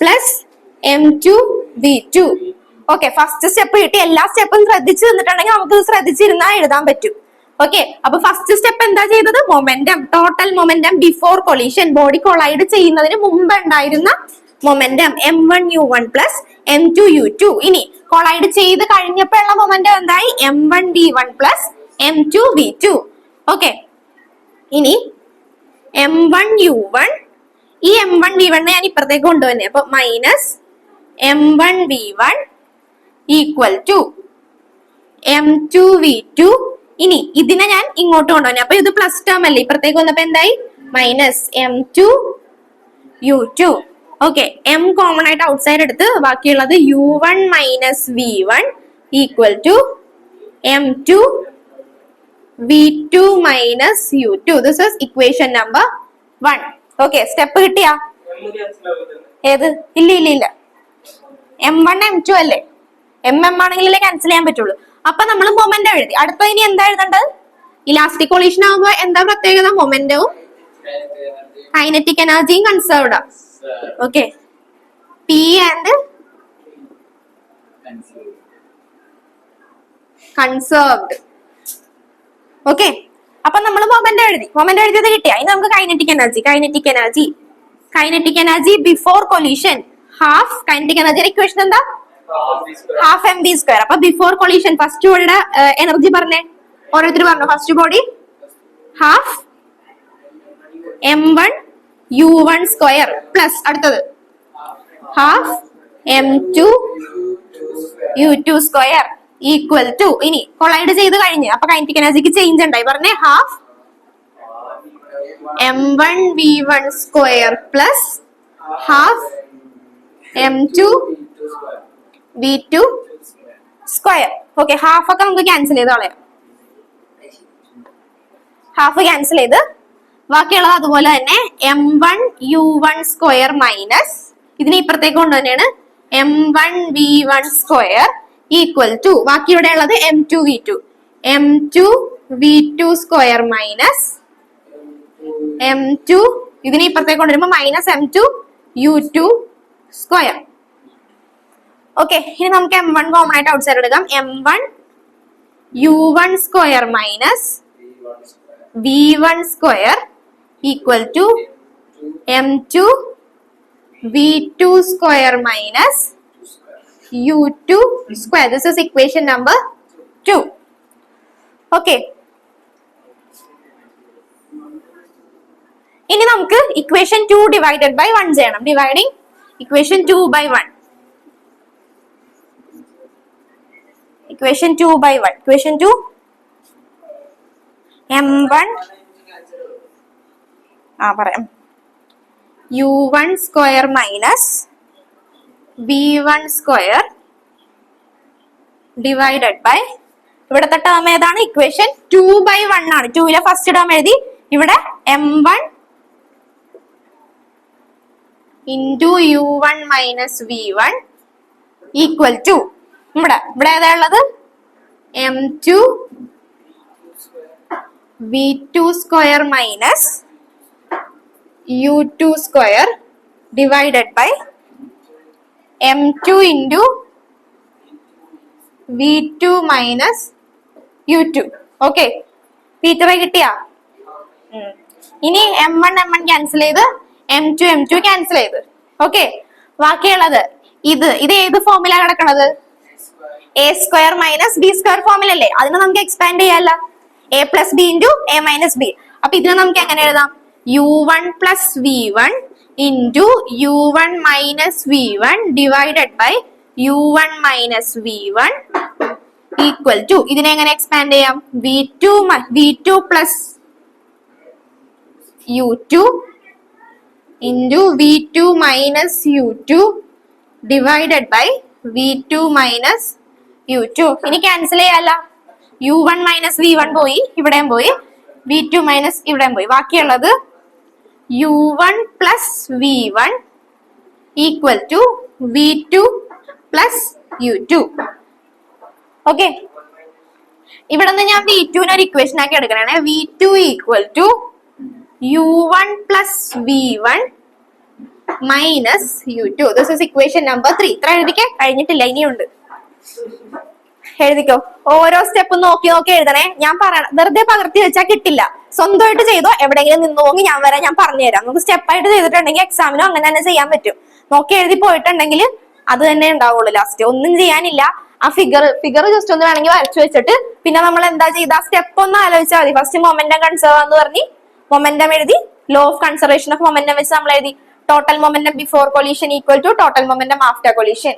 plus m2v2. Okay, first step കിട്ടി. എല്ലാ സ്റ്റെപ്പും ശ്രദ്ധിച്ചു നിന്നിട്ടുണ്ടെങ്കിൽ നമുക്ക് ശ്രദ്ധിച്ചിരുന്നാൽ എഴുതാൻ പറ്റും. ഓക്കെ, അപ്പൊ ഫസ്റ്റ് സ്റ്റെപ്പ് എന്താ ചെയ്തത്? Momentum, total momentum before collision, body collide ചെയ്യുന്നതിന് മുമ്പ് ഉണ്ടായിരുന്ന മൊമെന്റം m1u1 പ്ലസ് m2u2. ഇനി കൊളൈഡ് ചെയ്ത് കഴിഞ്ഞപ്പോഴുള്ള മൊമെന്റം എന്തായി? m1v1 plus m2v2. ഓക്കെ, ഇനി m1u1, ഈ m1v1 ഞാൻ ഇപ്പുറത്തേക്ക് കൊണ്ടുവന്നെ, അപ്പൊ minus m1v1 equal to m2v2. ഇനി ഇതിനെ ഞാൻ ഇങ്ങോട്ട് കൊണ്ടുവന്നെ, അപ്പൊ ഇത് പ്ലസ് ടേം അല്ലേ, ഇപ്പുറത്തേക്ക് വന്നപ്പോ എന്തായി? Minus m2u2. Okay, m common ആയിട്ട് ഔട്ട് സൈഡ് എടുത്ത് ബാക്കിയുള്ളത് u1 minus v1 equal to m2v2 minus u2. This is equation number 1. Okay, step കിട്ടിയാ? ഏത്? ഇല്ല, m1 m2 അല്ലേ, m ആണെങ്കിലേ ക്യാൻസൽ ചെയ്യാൻ പറ്റുള്ളൂ. അപ്പൊ നമ്മൾ മൊമെന്റം എഴുതി. അടുത്ത ഇനി എന്താ എഴുതേണ്ടത്? ഇലാസ്റ്റിക് കൊളീഷൻ ആകുമ്പോ എന്താ പ്രത്യേകത? മൊമെന്റവും കൈനറ്റിക് എനർജിയും conserved. Okay, P and conserved. Okay, അപ്പൊ നമ്മൾ മൊമെന്റം എഴുതിയത് കിട്ടിയ. ഇനി നമുക്ക് kinetic energy before collision half. Kinetic എനർജിയുടെ ഇക്വേഷൻ എന്താ? Half mv². അപ്പൊ ബിഫോർ കൊളീഷൻ ഫസ്റ്റ് ബോഡിയുടെ എനർജി പറഞ്ഞേ, ഓരോരുത്തർ പറഞ്ഞു. First body half m1u1 square plus അടുത്തത് half m2u2 square equal to. ഇനി കൊളൈഡ് ചെയ്ത് കഴിഞ്ഞ് അപ്പൊ കൈനറ്റിക് എനർജിക്ക് ചേഞ്ച് ഉണ്ടായി. പറഞ്ഞേ half m1v1 square plus half m2v2 square. Okay, half ഒക്കെ നമുക്ക് ക്യാൻസൽ ചെയ്ത് കളയാം. ഹാഫ് ക്യാൻസൽ ചെയ്ത് ബാക്കിയുള്ളത് അതുപോലെ തന്നെ m1u1 സ്ക്വയർ മൈനസ് ഇതിനെ ഇപ്പുറത്തേക്ക് കൊണ്ട് തന്നെയാണ് m1v1 സ്ക്വയർ ഈക്വൽ ടു ബാക്കി ഇവിടെ ഉള്ളത് m2v2 സ്ക്വയർ മൈനസ് m2 ഇതിനെ ഇപ്പുറത്തേക്ക് കൊണ്ടുവരുമ്പോ മൈനസ് m2u2 സ്ക്വയർ. ഓക്കെ, ഇനി നമുക്ക് m1 കോമൺ ആയിട്ട് ഔട്ട് സൈഡ് എടുക്കാം. m1u1 square minus v1 square equal to m2v2 square minus u2 square. This is equation number 2. Okay, ഇനി നമുക്ക് ഇക്വേഷൻ 2 ഡിവൈഡഡ് ബൈ 1 ചെയ്യണം. Dividing equation 2 by 1. Equation 2 by 1. Equation 2 m1 പറയാം u1 square minus v1 square divided by ഇവിടത്തെ ടേം ഏതാണ്? ഇക്വേഷൻ 2 by 1 ആണ്. 2ലെ ഫസ്റ്റ് ടേം എഴുതി. ഇവിടെ m1 into u1 minus v1 equal to ഇവിടെ ഏതാ ഉള്ളത്? m2v2 square minus u2 square divided by m2 into v2 minus u2. Okay, v2 കിട്ടിയാ? ഇനി m1 ക്യാൻസൽ ചെയ്ത് m2 ക്യാൻസൽ ചെയ്ത്. ഓക്കെ, ബാക്കിയുള്ളത് ഇത് ഏത് ഫോമിലാ കിടക്കണത്? A square minus b square ഫോമിലല്ലേ? അതിനെ നമുക്ക് എക്സ്പാൻഡ് ചെയ്യാല്ല. A plus b into a minus b. അപ്പൊ ഇതിനെ നമുക്ക് എങ്ങനെ എഴുതാം? u1 plus v1 into u1 minus v1 divided by u1 minus v1 equal to, ഇതിനെ എങ്ങനെ എക്സ്പാൻഡ് ചെയ്യാം? v2 plus u2 into v2 minus u2 divided by v2 minus u2. ഇനി ക്യാൻസൽ ചെയ്യാല്ല. u1 മൈനസ് v1 പോയി, ഇവിടെയും പോയി, v2 മൈനസ് ഇവിടെയും പോയി. ബാക്കിയുള്ളത് u1 plus v1 equal to v2 plus u2. Okay, ഇവിടെ നിന്ന് ഞാൻ v2 ഒരു ഇക്വേഷൻ ആക്കി എടുക്കണേ. v2 equal to u1 plus v1 minus u2. This is equation number 3. ഇത്ര എഴുതിക്കേ, കഴിഞ്ഞിട്ടില്ല, ഇനിയുണ്ട്. എഴുതിക്കോ. ഓരോ സ്റ്റെപ്പ് നോക്കി എഴുതണേ. ഞാൻ പറയണം, വെറുതെ പകർത്തി വെച്ചാൽ കിട്ടില്ല. സ്വന്തമായിട്ട് ചെയ്തോ, എവിടെയെങ്കിലും നിന്ന് നോക്കി ഞാൻ വരാം, ഞാൻ പറഞ്ഞുതരാം. നമുക്ക് സ്റ്റെപ്പായിട്ട് ചെയ്തിട്ടുണ്ടെങ്കിൽ എക്സാമിനും അങ്ങനെ തന്നെ ചെയ്യാൻ പറ്റും. നോക്കി എഴുതി പോയിട്ടുണ്ടെങ്കിൽ അത് തന്നെ ഉണ്ടാവുള്ളൂ ലാസ്റ്റ്. ഒന്നും ചെയ്യാനില്ല. ആ ഫിഗർ ജസ്റ്റ് ഒന്ന് വേണമെങ്കിൽ വരച്ചു വെച്ചിട്ട് പിന്നെ നമ്മൾ എന്താ ചെയ്ത സ്റ്റെപ്പ് ഒന്ന് ആലോചിച്ചാൽ മതി. ഫസ്റ്റ് മൊമെന്റം കൺസേർവ് എന്ന് പറഞ്ഞ് മൊമെന്റം എഴുതി, law of conservation of momentum വെച്ച് നമ്മൾ എഴുതി total momentum before collision equal to total momentum after collision.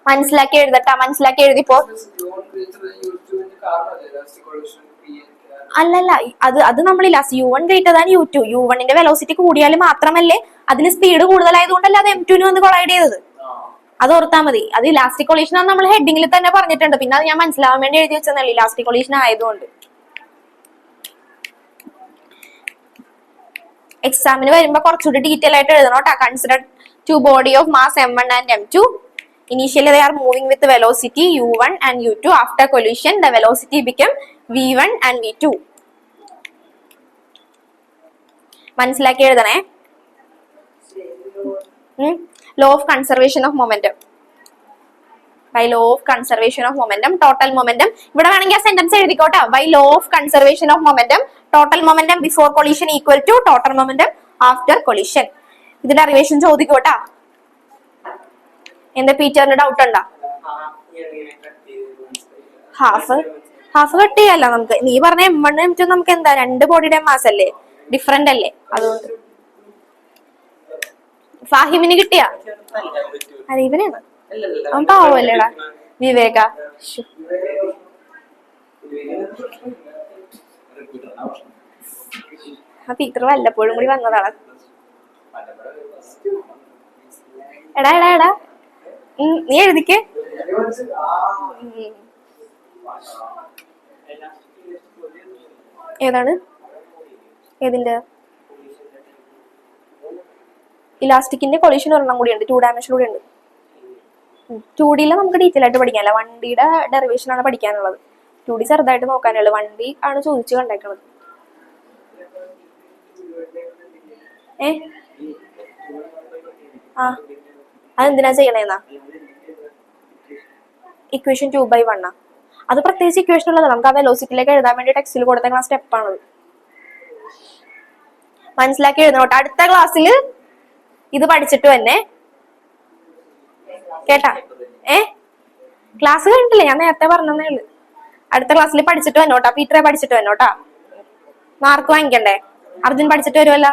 മനസ്സിലാക്കി എഴുതട്ടാ, മനസ്സിലാക്കി എഴുതിപ്പോ. അല്ലല്ല, അത് നമ്മൾ u1 greater than u2. u1ന്റെ velocity കൂടിയാൽ മാത്രമല്ലേ അതിന് സ്പീഡ് കൂടുതലായതുകൊണ്ടല്ലേ അത് m2 വന്ന് കൊളൈഡ് ചെയ്തത്. അത് ഓർത്താ മതി. അത് ഇലാസ്റ്റിക് കൊളീഷൻ ആണ് നമ്മൾ ഹെഡിങ്ങിൽ തന്നെ പറഞ്ഞിട്ടുണ്ട്. പിന്നെ അത് ഞാൻ മനസ്സിലാവാൻ വേണ്ടി എഴുതി വെച്ചതല്ലേ, ഇലാസ്റ്റിക് കൊളീഷൻ ആയതുകൊണ്ട്. എക്സാമിന് വരുമ്പോ കുറച്ചുകൂടി ഡീറ്റെയിൽ ആയിട്ട് എഴുതണം കേട്ടോ. Consider two body of mass m1 and m2. Initially they are moving with the velocity u1 and u2. After collision the velocity became v1 and v2. മനസ്സിലാക്കി എഴുതണേ. Law of conservation of momentum. By law of conservation of momentum, total momentum. ഇവിടെ വേണമെങ്കിൽ ആ sentence എഴുതിക്കോട്ടെ. By law of conservation of momentum, total momentum before collision equal to total momentum after collision. ഇതിന്റെ ഡെറിവേഷൻ ചോദിക്കോട്ടാ. എന്താ പീറ്ററിന് ഡൗട്ട് ഉണ്ടോ? ഹാഫ് കട്ട് ചെയ്യല്ല നമുക്ക്. നീ പറഞ്ഞ m1 m2 നമുക്ക് എന്താ, രണ്ട് ബോഡിയുടെ മാസ് അല്ലേ, ഡിഫറെന്റ് അല്ലേ, അതുകൊണ്ട്. ഫാഹിമിന് കിട്ടിയ ഇവനാണ്, അവൻ പാവല്ലേടാ വിവേക. ആ പീറ്റർ വല്ലപ്പോഴും കൂടി വന്നതാണ്. എടാ നീ എഴുതിക്കേ. ഏതാണ്? ഏതിന്റെ? ഇലാസ്റ്റിക്കിന്റെ കൊളീഷൻ ഒരെണ്ണം കൂടി ഉണ്ട്, 2 ഡയമെൻഷൻ കൂടി ഉണ്ട്. 2D നമുക്ക് ഡീറ്റെയിൽ ആയിട്ട് പഠിക്കാനല്ല, 1Dയുടെ ഡെറിവേഷൻ ആണ് പഠിക്കാനുള്ളത്. 2D ചെറുതായിട്ട് നോക്കാനുള്ളത്, 1D ആണ് ചോദിച്ചു കണ്ടേക്കുന്നത്. അതെന്തിനാ ചെയ്യണേന്നാ? ഇക്വേഷൻ 2/1 അത് പ്രത്യേകിച്ച് ഇക്വേഷൻ ഉള്ളതാണ്. നമുക്ക് ആ വെലോസിറ്റിയിലേക്ക് എഴുതാൻ വേണ്ടി ടെക്സ്റ്റിൽ കൊടുത്തേക്കുന്ന സ്റ്റെപ്പാണത്. മനസ്സിലാക്കി എഴുതണോട്ടെ. അടുത്ത ക്ലാസ്സിൽ ഇത് പഠിച്ചിട്ട് തന്നെ കേട്ടാ. ക്ലാസ് കഴിഞ്ഞിട്ടില്ല, ഞാൻ നേരത്തെ പറഞ്ഞതേ ഉള്ളു. അടുത്ത ക്ലാസ്സിൽ പഠിച്ചിട്ട് വന്നോട്ടാ. പീറ്ററെ പഠിച്ചിട്ട് വന്നോട്ടാ. മാർക്ക് വാങ്ങിക്കണ്ടേ? അർജുൻ പഠിച്ചിട്ട് വരുമല്ല.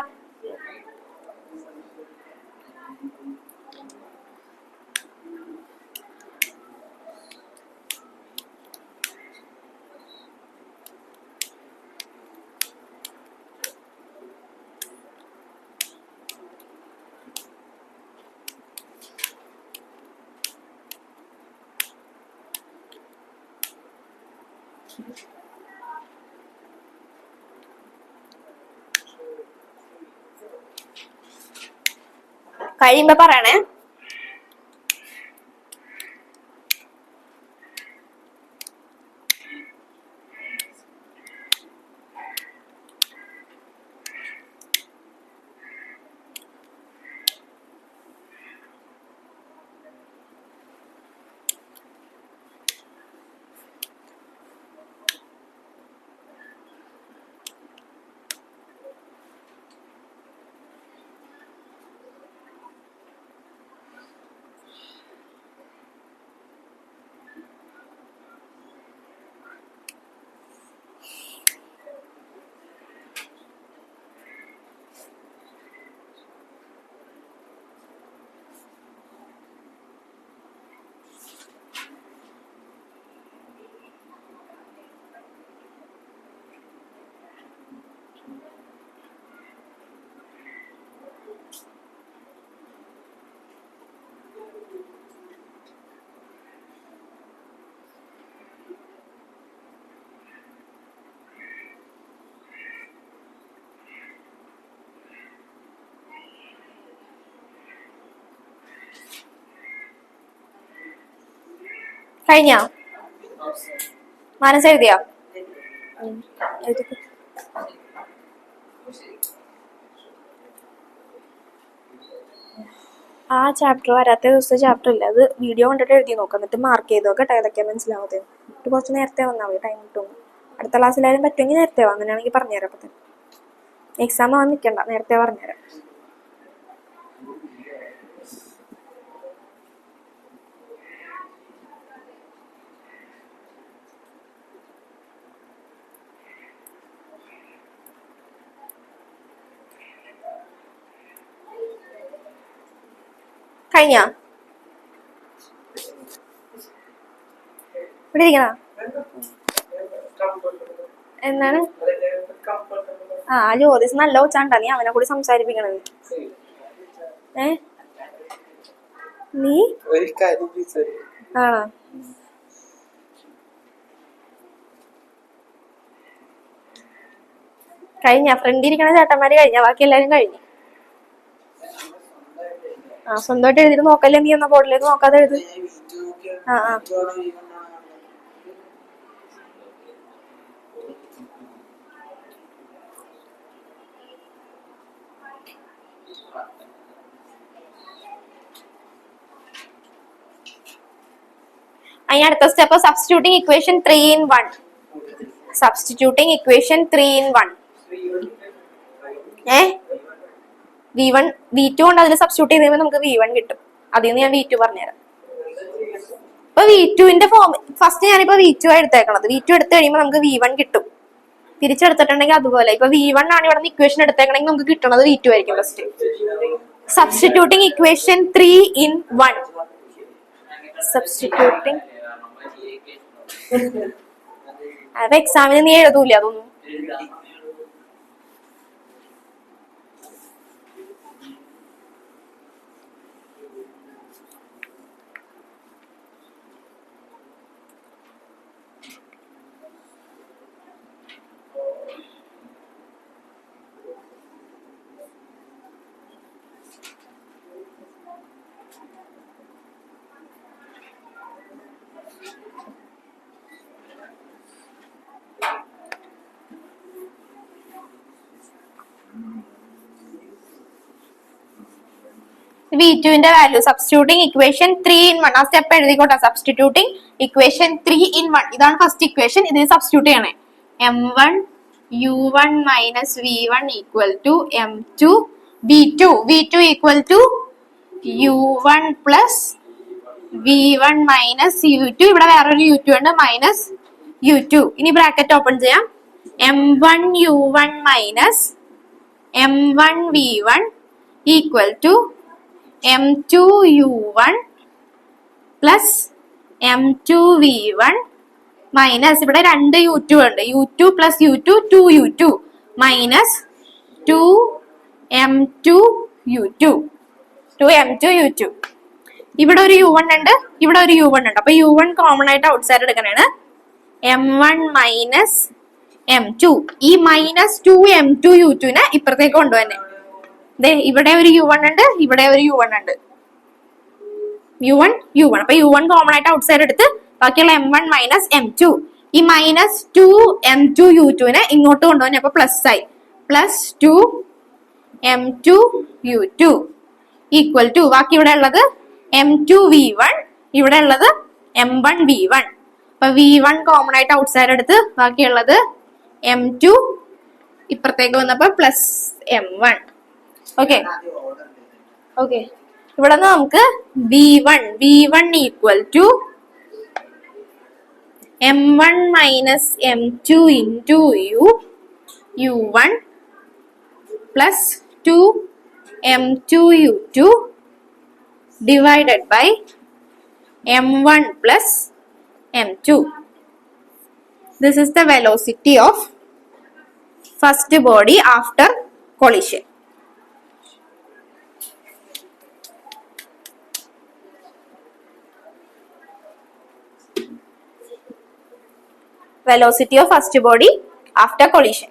കഴിയുമ്പോ പറയണേ. കഴിഞ്ഞ മനസ്സ് എഴുതിയാ? ആ ചാപ്റ്റർ വരാത്ത ദിവസത്തെ ചാപ്റ്റർ ഇല്ല, അത് വീഡിയോ കണ്ടിട്ട് എഴുതി നോക്കാം, എന്നിട്ട് മാർക്ക് ചെയ്ത് നോക്കാം. ഏതൊക്കെയാ മനസ്സിലാവാതെ കുറച്ച് നേരത്തെ വന്നാൽ മതി, ടൈം കിട്ടും. അടുത്ത ക്ലാസ്സിലായാലും പറ്റുമെങ്കിൽ നേരത്തെ വാ, അങ്ങനെയാണെങ്കിൽ പറഞ്ഞുതരാം. അപ്പം തന്നെ എക്സാം ആവാൻ നിൽക്കണ്ട, നേരത്തെ പറഞ്ഞുതരാം. കഴിഞ്ഞ ഇവിടെ ഇരിക്കണ എന്താണ്? ജ്യോതിസ് നല്ല ഉച്ചാണ്ടാ, നീ അവനെ കൂടി സംസാരിപ്പിക്കണത്. നീ ആണോ? കഴിഞ്ഞ ഫ്രണ്ട് ഇരിക്കണ ചേട്ടന്മാര് കഴിഞ്ഞ, ബാക്കി എല്ലാരും കഴിഞ്ഞു. സ്വന്തമായിട്ട് എഴുതിട്ട് നോക്കല്ലേ നീ, എന്നാ ബോർഡിലേക്ക് നോക്കാതെ എഴുതി. അതിന് അടുത്ത step substituting equation 3 in 1. Substituting equation 3 in 1. V1 V2 കൊണ്ട് അതിൽ സബ്സ്റ്റിറ്റ്യൂട്ട് ചെയ്ത് കഴിയുമ്പോൾ നമുക്ക് V1 കിട്ടും. അതിൽ നിന്ന് ഞാൻ V2 പറഞ്ഞുതരാം. ഇപ്പൊ V2ന്റെ ഫോം ഫസ്റ്റ് ഞാനിപ്പോ V2 എടുത്തേക്കണത്. V2 എടുത്തു കഴിയുമ്പോൾ നമുക്ക് V1 കിട്ടും. തിരിച്ചെടുത്തിട്ടുണ്ടെങ്കിൽ അതുപോലെ ഇപ്പൊ V1 ആണ് ഇവിടെ നിന്ന് ഇക്വേഷൻ എടുത്തേക്കണമെങ്കിൽ നമുക്ക് കിട്ടുന്നത് V2 ആയിരിക്കും first. Substituting equation 3 in 1. Substituting അത് എക്സാമിന് നീ എഴുതൂല അതൊന്നും. V2ന്റെ വാല്യൂ സബ്സ്റ്റിറ്റ്യൂട്ടിംഗ് ഇക്വേഷൻ 3 in 1. ആ സ്റ്റെപ്പ് എഴുതിക്കോട്ടെ. Substituting equation 3 in 1. ഇതാണ് ഫസ്റ്റ് ഇക്വേഷൻ. ഇതിൽ സബ്സ്റ്റിറ്റ്യൂട്ട് ചെയ്യണേ. M1 U1 minus V1 equal to M2 V2. V2 equal to U1 plus V1 minus U2. ഇവിടെ വേറൊരു U2 ഉണ്ട്, മൈനസ് U2. ഇനി ബ്രാക്കറ്റ് ഓപ്പൺ ചെയ്യാം. M1 U1 minus M1 V1 equal to M2 U1 plus M2 V1 minus ഇവിടെ രണ്ട് U2 ഉണ്ട്. U2 plus U2 2U2 minus 2M2 U2 2M2 U2. ഇവിടെ ഒരു U1 ഉണ്ട്, ഇവിടെ ഒരു U1 ഉണ്ട്. അപ്പൊ U1 കോമൺ ആയിട്ട് out side എടുക്കണേണ്. M1 minus M2. ഈ മൈനസ് 2M2 U2നെ ഇപ്പുറത്തേക്ക് കൊണ്ടുവന്നെ. ഇവിടെ ഒരു U1 ഉണ്ട്, ഇവിടെ ഒരു U1 ഉണ്ട്. U1 അപ്പൊ U1 കോമൺ ആയിട്ട് ഔട്ട് സൈഡ് എടുത്ത് ബാക്കിയുള്ള M1 മൈനസ് M2. ഈ മൈനസ് 2M2 U2നെ ഇങ്ങോട്ട് കൊണ്ടുവന്നെ, അപ്പൊ പ്ലസ് ആയി. Plus 2M2 U2 equal to ബാക്കി ഇവിടെ ഉള്ളത് M2 V1, ഇവിടെ ഉള്ളത് M1 V1. അപ്പൊ V1 കോമൺ ആയിട്ട് ഔട്ട് സൈഡ് എടുത്ത് ബാക്കിയുള്ളത് M2 ഇപ്പുറത്തേക്ക് വന്നപ്പോ പ്ലസ് M1. ഓക്കെ ഇവിടെ നിന്ന് നമുക്ക് V1 equal to M1 minus M2 into U1 plus 2M2 U2 divided by M1 plus M2. This is the velocity of first body after collision. Velocity of first body after collision.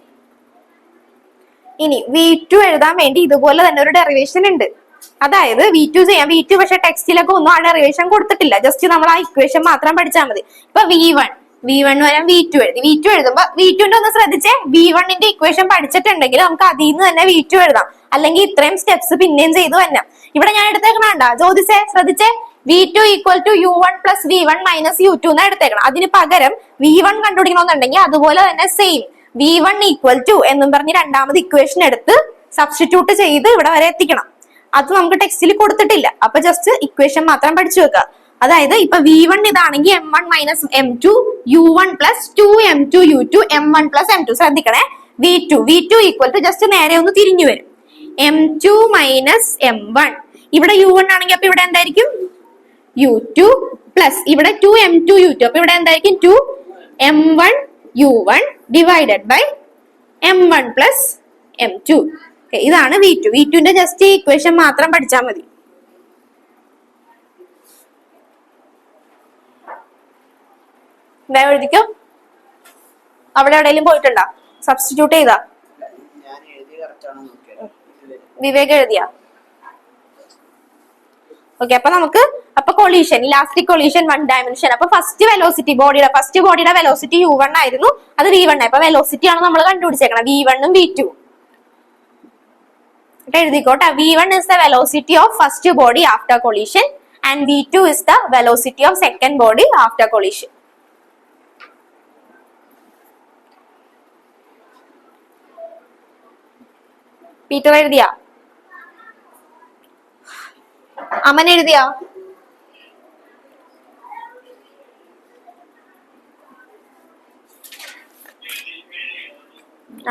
ഇനി V2 എഴുതാൻ വേണ്ടി ഇതുപോലെ തന്നെ ഒരു ഡെറിവേഷൻ ഉണ്ട്. അതായത് V2 ചെയ്യാം. V2 പക്ഷെ ടെക്സ്റ്റിലൊക്കെ ഒന്നും ആ ഡെറിവേഷൻ കൊടുത്തിട്ടില്ല, ജസ്റ്റ് നമ്മൾ ആ ഇക്വേഷൻ മാത്രം പഠിച്ചാൽ മതി. ഇപ്പൊ V1 വരാൻ V2 എഴുതി. V2 എഴുതുമ്പോ V2ന്റെ ഒന്ന് ശ്രദ്ധിച്ചേ, V1ന്റെ ഇക്വേഷൻ പഠിച്ചിട്ടുണ്ടെങ്കിൽ നമുക്ക് അതിൽ നിന്ന് തന്നെ V2 എഴുതാം, അല്ലെങ്കിൽ ഇത്രയും സ്റ്റെപ്സ് പിന്നെയും ചെയ്തു തന്നെ. ഇവിടെ ഞാൻ എടുത്തേക്കണ ചോദിച്ചേ, ശ്രദ്ധിച്ചേ, V2 equal to U1 plus V1 minus U2 എന്നാ എടുത്തേക്കണം. അതിന് പകരം V1 കണ്ടുപിടിക്കണമെന്നുണ്ടെങ്കിൽ അതുപോലെ തന്നെ സെയിം V1 ഈക്വൽ ടു എന്നും പറഞ്ഞ് രണ്ടാമത് ഇക്വേഷൻ എടുത്ത് സബ്സ്റ്റിറ്റ്യൂട്ട് ചെയ്ത് ഇവിടെ വരെ എത്തിക്കണം. അത് നമുക്ക് ടെക്സ്റ്റിൽ കൊടുത്തിട്ടില്ല, അപ്പൊ ജസ്റ്റ് ഇക്വേഷൻ മാത്രം പഠിച്ചു വെക്കുക. അതായത് ഇപ്പൊ V1 ഇതാണെങ്കിൽ M1 minus M2 U1 plus 2M2 U2 M1 plus M2. ശ്രദ്ധിക്കണേ, V2 ഈക്വൽ ടു ജസ്റ്റ് നേരെ ഒന്ന് തിരിഞ്ഞു വരും, M2 മൈനസ് M1. ഇവിടെ U1 ആണെങ്കിൽ അപ്പൊ ഇവിടെ എന്തായിരിക്കും U2 പ്ലസ് ഇവിടെ 2M2 U2, അപ്പൊ ഇവിടെ എന്തായിരിക്കും 2M1 U1 divided by M1 plus M2. ഇതാണ് V2ന്റെ ജസ്റ്റ് ഇക്വേഷൻ മാത്രം പഠിച്ചാൽ മതി. എഴുതിക്കോ. അവിടെ എവിടെയെങ്കിലും പോയിട്ടുണ്ടോ? സബ്സ്റ്റിറ്റ്യൂട്ട് ചെയ്താ? വിവേക് എഴുതിയാ? ഓക്കെ. അപ്പൊ കൊളീഷൻ, ഇലാസ്റ്റിക് കൊളീഷൻ 1 ഡയമെൻഷൻ. അപ്പൊ ഫസ്റ്റ് ബോഡിയുടെ വെലോസിറ്റി U1 ആയിരുന്നു, അത് V1. അപ്പൊ വെലോസിറ്റി ആണ് നമ്മൾ കണ്ടുപിടിച്ചേക്കണം, V1ഉം V2. എഴുതിക്കോട്ടെ. V1 is the velocity of first body after collision and V2 is the velocity of second body after collision. Peter എഴുതിയാ? അമൻ എഴുതിയാ?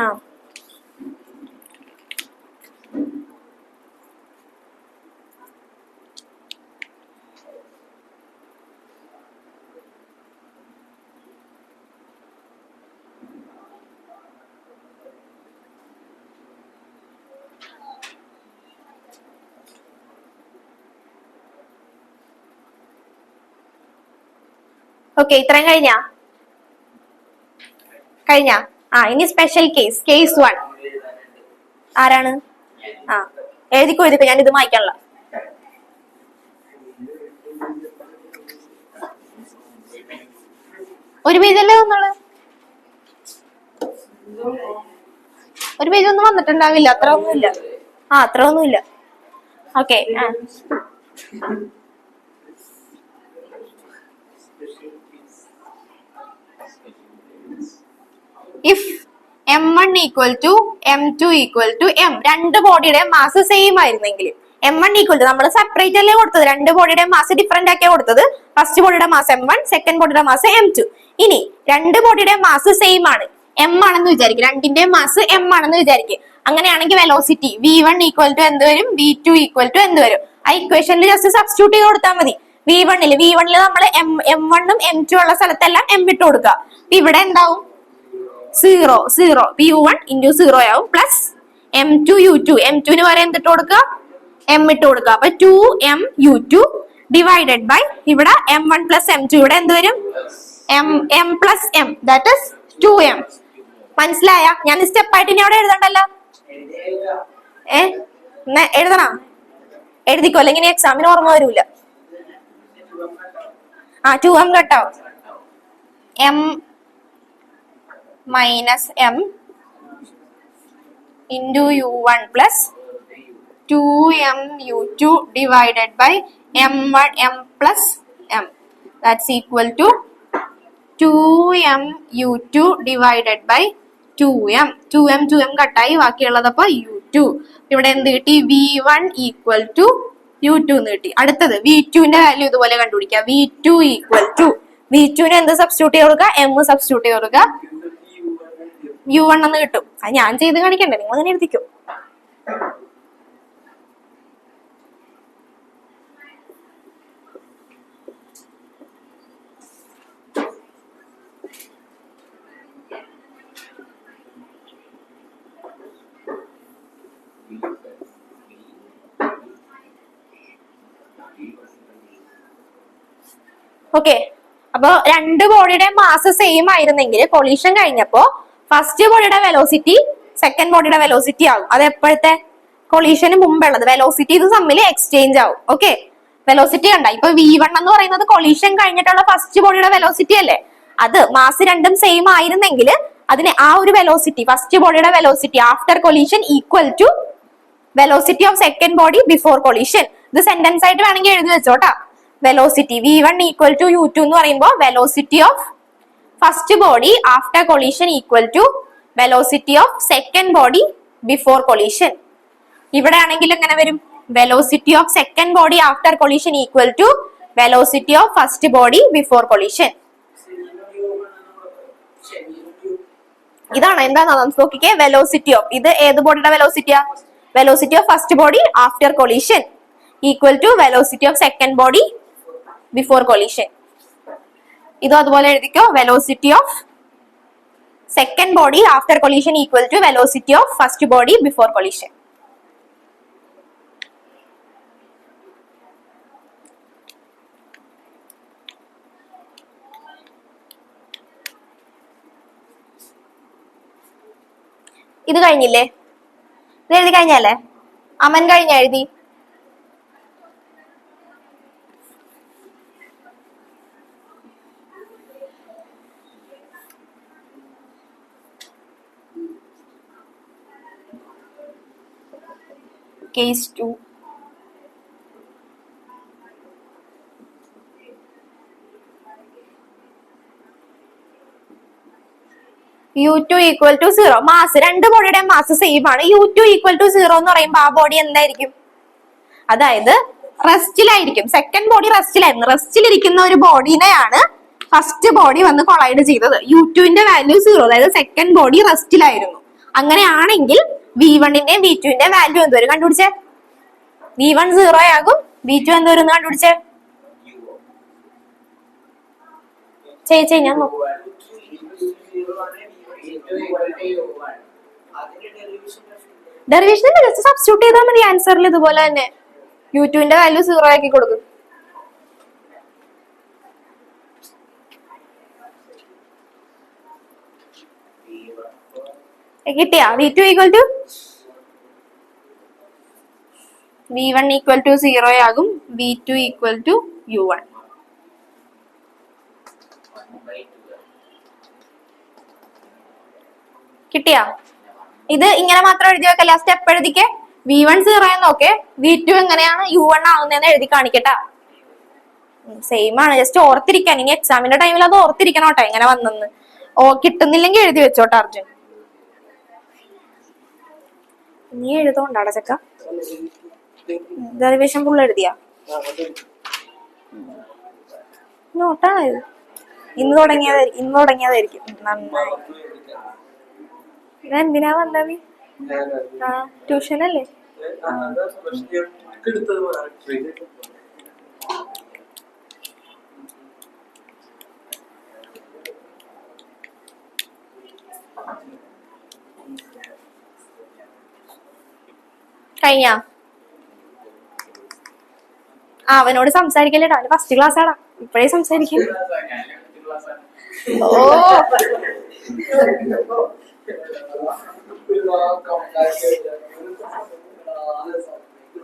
ആ, ഓക്കെ. ഇത്രയും കഴിഞ്ഞ ഇനി സ്പെഷ്യൽ കേസ് 1. ആരാണ്? എഴുതിക്കോ. ഞാൻ ഇത് വായിക്കാനുള്ള. ഒരു പേജല്ലേ വന്നുള്ളു, ഒരു പേജ് ഒന്നും വന്നിട്ടുണ്ടാവില്ല, അത്ര ഒന്നുമില്ല. Okay. If M1 equal to M2 equal to M, രണ്ട് ബോഡിയുടെ മാസ് സെയിം ആയിരുന്നെങ്കിൽ, M1 ഈക്വൽ ടു നമ്മൾ സെപ്പറേറ്റ് അല്ലേ കൊടുത്തത്, രണ്ട് ബോഡിയുടെ മാസ് ഡിഫറെന്റ് ആക്കിയാ കൊടുത്തത്. ഫസ്റ്റ് ബോഡിയുടെ മാസ് M1, സെക്കൻഡ് ബോഡിയുടെ മാസ് M2. ഇനി രണ്ട് ബോഡിയുടെ മാസ് സെയിം ആണ്, M ആണെന്ന് വിചാരിക്കും, രണ്ടിന്റെ മാസ് M ആണെന്ന് വിചാരിക്കും. അങ്ങനെയാണെങ്കിൽ വെലോസിറ്റി V1 ഈക്വൽ ടു എന്ത് വരും, V2 ഈക്വൽ ടു എന്ത് വരും? ആ ഇക്വേഷനിൽ ജസ്റ്റ് സബ്സ്റ്റിറ്റ്യൂട്ട് ചെയ്ത് കൊടുത്താൽ മതി. V1 നമ്മൾ M1ഉം M2 ഉള്ള സ്ഥലത്തെല്ലാം M ഇട്ട് കൊടുക്കുക. ഇവിടെ എന്താവും? 0 U1 into 0 ആവും, പ്ലസ് M2 U2. M2ന് വരെ എന്തിട്ട് കൊടുക്കുക? M ഇട്ട് കൊടുക്കുക. അപ്പൊ 2M U2 ഡിവൈഡഡ് ബൈ ഇവിടെ M1 പ്ലസ് M2. ഇവിടെ എന്ത് വരും? M plus M, that is 2M. മനസ്സിലായ? ഞാൻ സ്റ്റെപ്പ് ആയിട്ട് ഇനി അവിടെ എഴുതണ്ടല്ലോ. എഴുതണം, എഴുതിക്കോ, അല്ലെങ്കിൽ എക്സാമിന് ഓർമ്മ വരൂല. 2M കട്ടാവും. M minus M into U1 plus 2M U2 divided by M1 M plus M. That's equal to 2M U2 divided by 2M. 2M കട്ടായി, ബാക്കിയുള്ളതപ്പോ U2. ഇവിടെ എന്ത് കിട്ടി? V1 ഈക്വൽ ടു U2 എന്ന് കിട്ടി. അടുത്തത് V2ന്റെ വാല്യൂ ഇതുപോലെ കണ്ടുപിടിക്കുക. V2 ഈക്വൽ ടു, V2ന് എന്ത് സബ്സ്റ്റിറ്റ്യൂട്ട് ചെയ്ത് കൊടുക്കുക? M സബ്സ്റ്റിറ്റ്യൂട്ട് ചെയ്ത് കൊടുക്കുക, U1 എന്ന് കിട്ടും. അത് ഞാൻ ചെയ്ത് കാണിക്കണ്ടേ, നിങ്ങൾ അങ്ങനെ എഴുതിക്കും. ഓക്കെ. അപ്പൊ രണ്ട് ബോഡിയുടെ മാസ് സെയിം ആയിരുന്നെങ്കിൽ കൊളീഷൻ കഴിഞ്ഞപ്പോ ഫസ്റ്റ് ബോഡിയുടെ വെലോസിറ്റി സെക്കൻഡ് ബോഡിയുടെ വെലോസിറ്റി ആകും. അത് എപ്പോഴത്തെ? കൊളീഷന് മുമ്പുള്ളത് വെലോസിറ്റി ഇത് തമ്മിൽ എക്സ്ചേഞ്ച് ആവും. ഓക്കെ, വെലോസിറ്റി കണ്ട ഇപ്പൊ V1 എന്ന് പറയുന്നത് കൊളീഷൻ കഴിഞ്ഞിട്ടുള്ള ഫസ്റ്റ് ബോഡിയുടെ വെലോസിറ്റി അല്ലേ. അത് മാസ് രണ്ടും സെയിം ആയിരുന്നെങ്കിൽ അതിന് ആ ഒരു വെലോസിറ്റി ഫസ്റ്റ് ബോഡിയുടെ velocity after collision equal to velocity of second body before collision. ഇത് സെന്റൻസ് ആയിട്ട് വേണമെങ്കിൽ എഴുതി വെച്ചോട്ടാ. Velocity V1 equal to U2 എന്ന് പറയുമ്പോൾ velocity of first body after collision equal to velocity of second body before collision. ഇവിടെ ആണെങ്കിൽ എങ്ങനെ വരും? Velocity of second body after collision equal to velocity of first body before collision. ഇതാണ് എന്താ നോക്കിക്കേ, വെലോസിറ്റി ഓഫ് ഇത് ഏത് ബോഡിയുടെ വെലോസിറ്റിയാ? Velocity of first body after collision equal to velocity of second body before collision. ഇതും അതുപോലെ എഴുതിക്കോ, velocity of second body after collision equal to velocity of first body before collision. ഇത് കഴിഞ്ഞില്ലേ? ഇത് എഴുതി കഴിഞ്ഞല്ലേ? അമൻ കഴിഞ്ഞ എഴുതി? Case 2 U2 equal to 0. Mass രണ്ട് ബോഡിയുടെ മാസ് സെയിം ആണ്. U2 ഈക്വൽ ടു 0 എന്ന് പറയുമ്പോൾ ആ ബോഡി എന്തായിരിക്കും? അതായത് റെസ്റ്റിലായിരിക്കും. Second body റെസ്റ്റിലായിരുന്നു. റെസ്റ്റിലിരിക്കുന്ന ഒരു ബോഡിനെയാണ് ഫസ്റ്റ് ബോഡി വന്ന് കൊളൈഡ് ചെയ്തത്. U2ന്റെ വാല്യൂ 0, അതായത് സെക്കൻഡ് ബോഡി റെസ്റ്റിലായിരുന്നു. അങ്ങനെയാണെങ്കിൽ V1ന്റെയും V2ന്റെയും വാല്യൂ എന്ത് വരും? കണ്ടുപിടിച്ചേ. V1 0 ആകും, V2 എന്ത് വരും കണ്ടുപിടിച്ചേ. ചേച്ചി ഞാൻ നോക്കും. ഡെറിവേഷൻ ജസ്റ്റ് സബ്സ്റ്റിറ്റ്യൂട്ട് ചെയ്താൽ മതി ആൻസറിൽ. ഇതുപോലെ തന്നെ U2ന്റെ വാല്യൂ 0 ആക്കി കൊടുക്കും. കിട്ടിയാ? V2 equal to V1 equal to 0 ആകും, V2 ഈക്വൽ ടു U1. കിട്ടിയാ? ഇത് ഇങ്ങനെ മാത്രം എഴുതി വെക്കല്ല, സ്റ്റെപ്പ് എഴുതിക്കേ. V1 0 എന്ന് നോക്കേ, V2 എങ്ങനെയാണ് U1 ആവുന്നതെന്ന് എഴുതി കാണിക്കട്ടാ. സെയിം ആണ്, ജസ്റ്റ് ഓർത്തിരിക്കാൻ. ഇനി എക്സാമിന്റെ ടൈമിൽ അത് ഓർത്തിരിക്കണോട്ടെ എങ്ങനെ വന്നെന്ന്. കിട്ടുന്നില്ലെങ്കിൽ എഴുതി വെച്ചോട്ടെ അർജുൻ. നീ എഴുതോണ്ടാടാ ചക്ക? Derivation full എഴുതിയാ? നോട്ടാണ് ഇത്. ഇന്ന് തുടങ്ങിയതായിരിക്കും. നന്നായി. എന്തിനാ വന്നത്? ട്യൂഷൻ അല്ലേ? കഴിഞ്ഞാ? അവനോട് സംസാരിക്കല്ലേടാ, അവന് ഫസ്റ്റ് ക്ലാസ് ആടാ, ഇപ്പഴേ സംസാരിക്കും. ഓ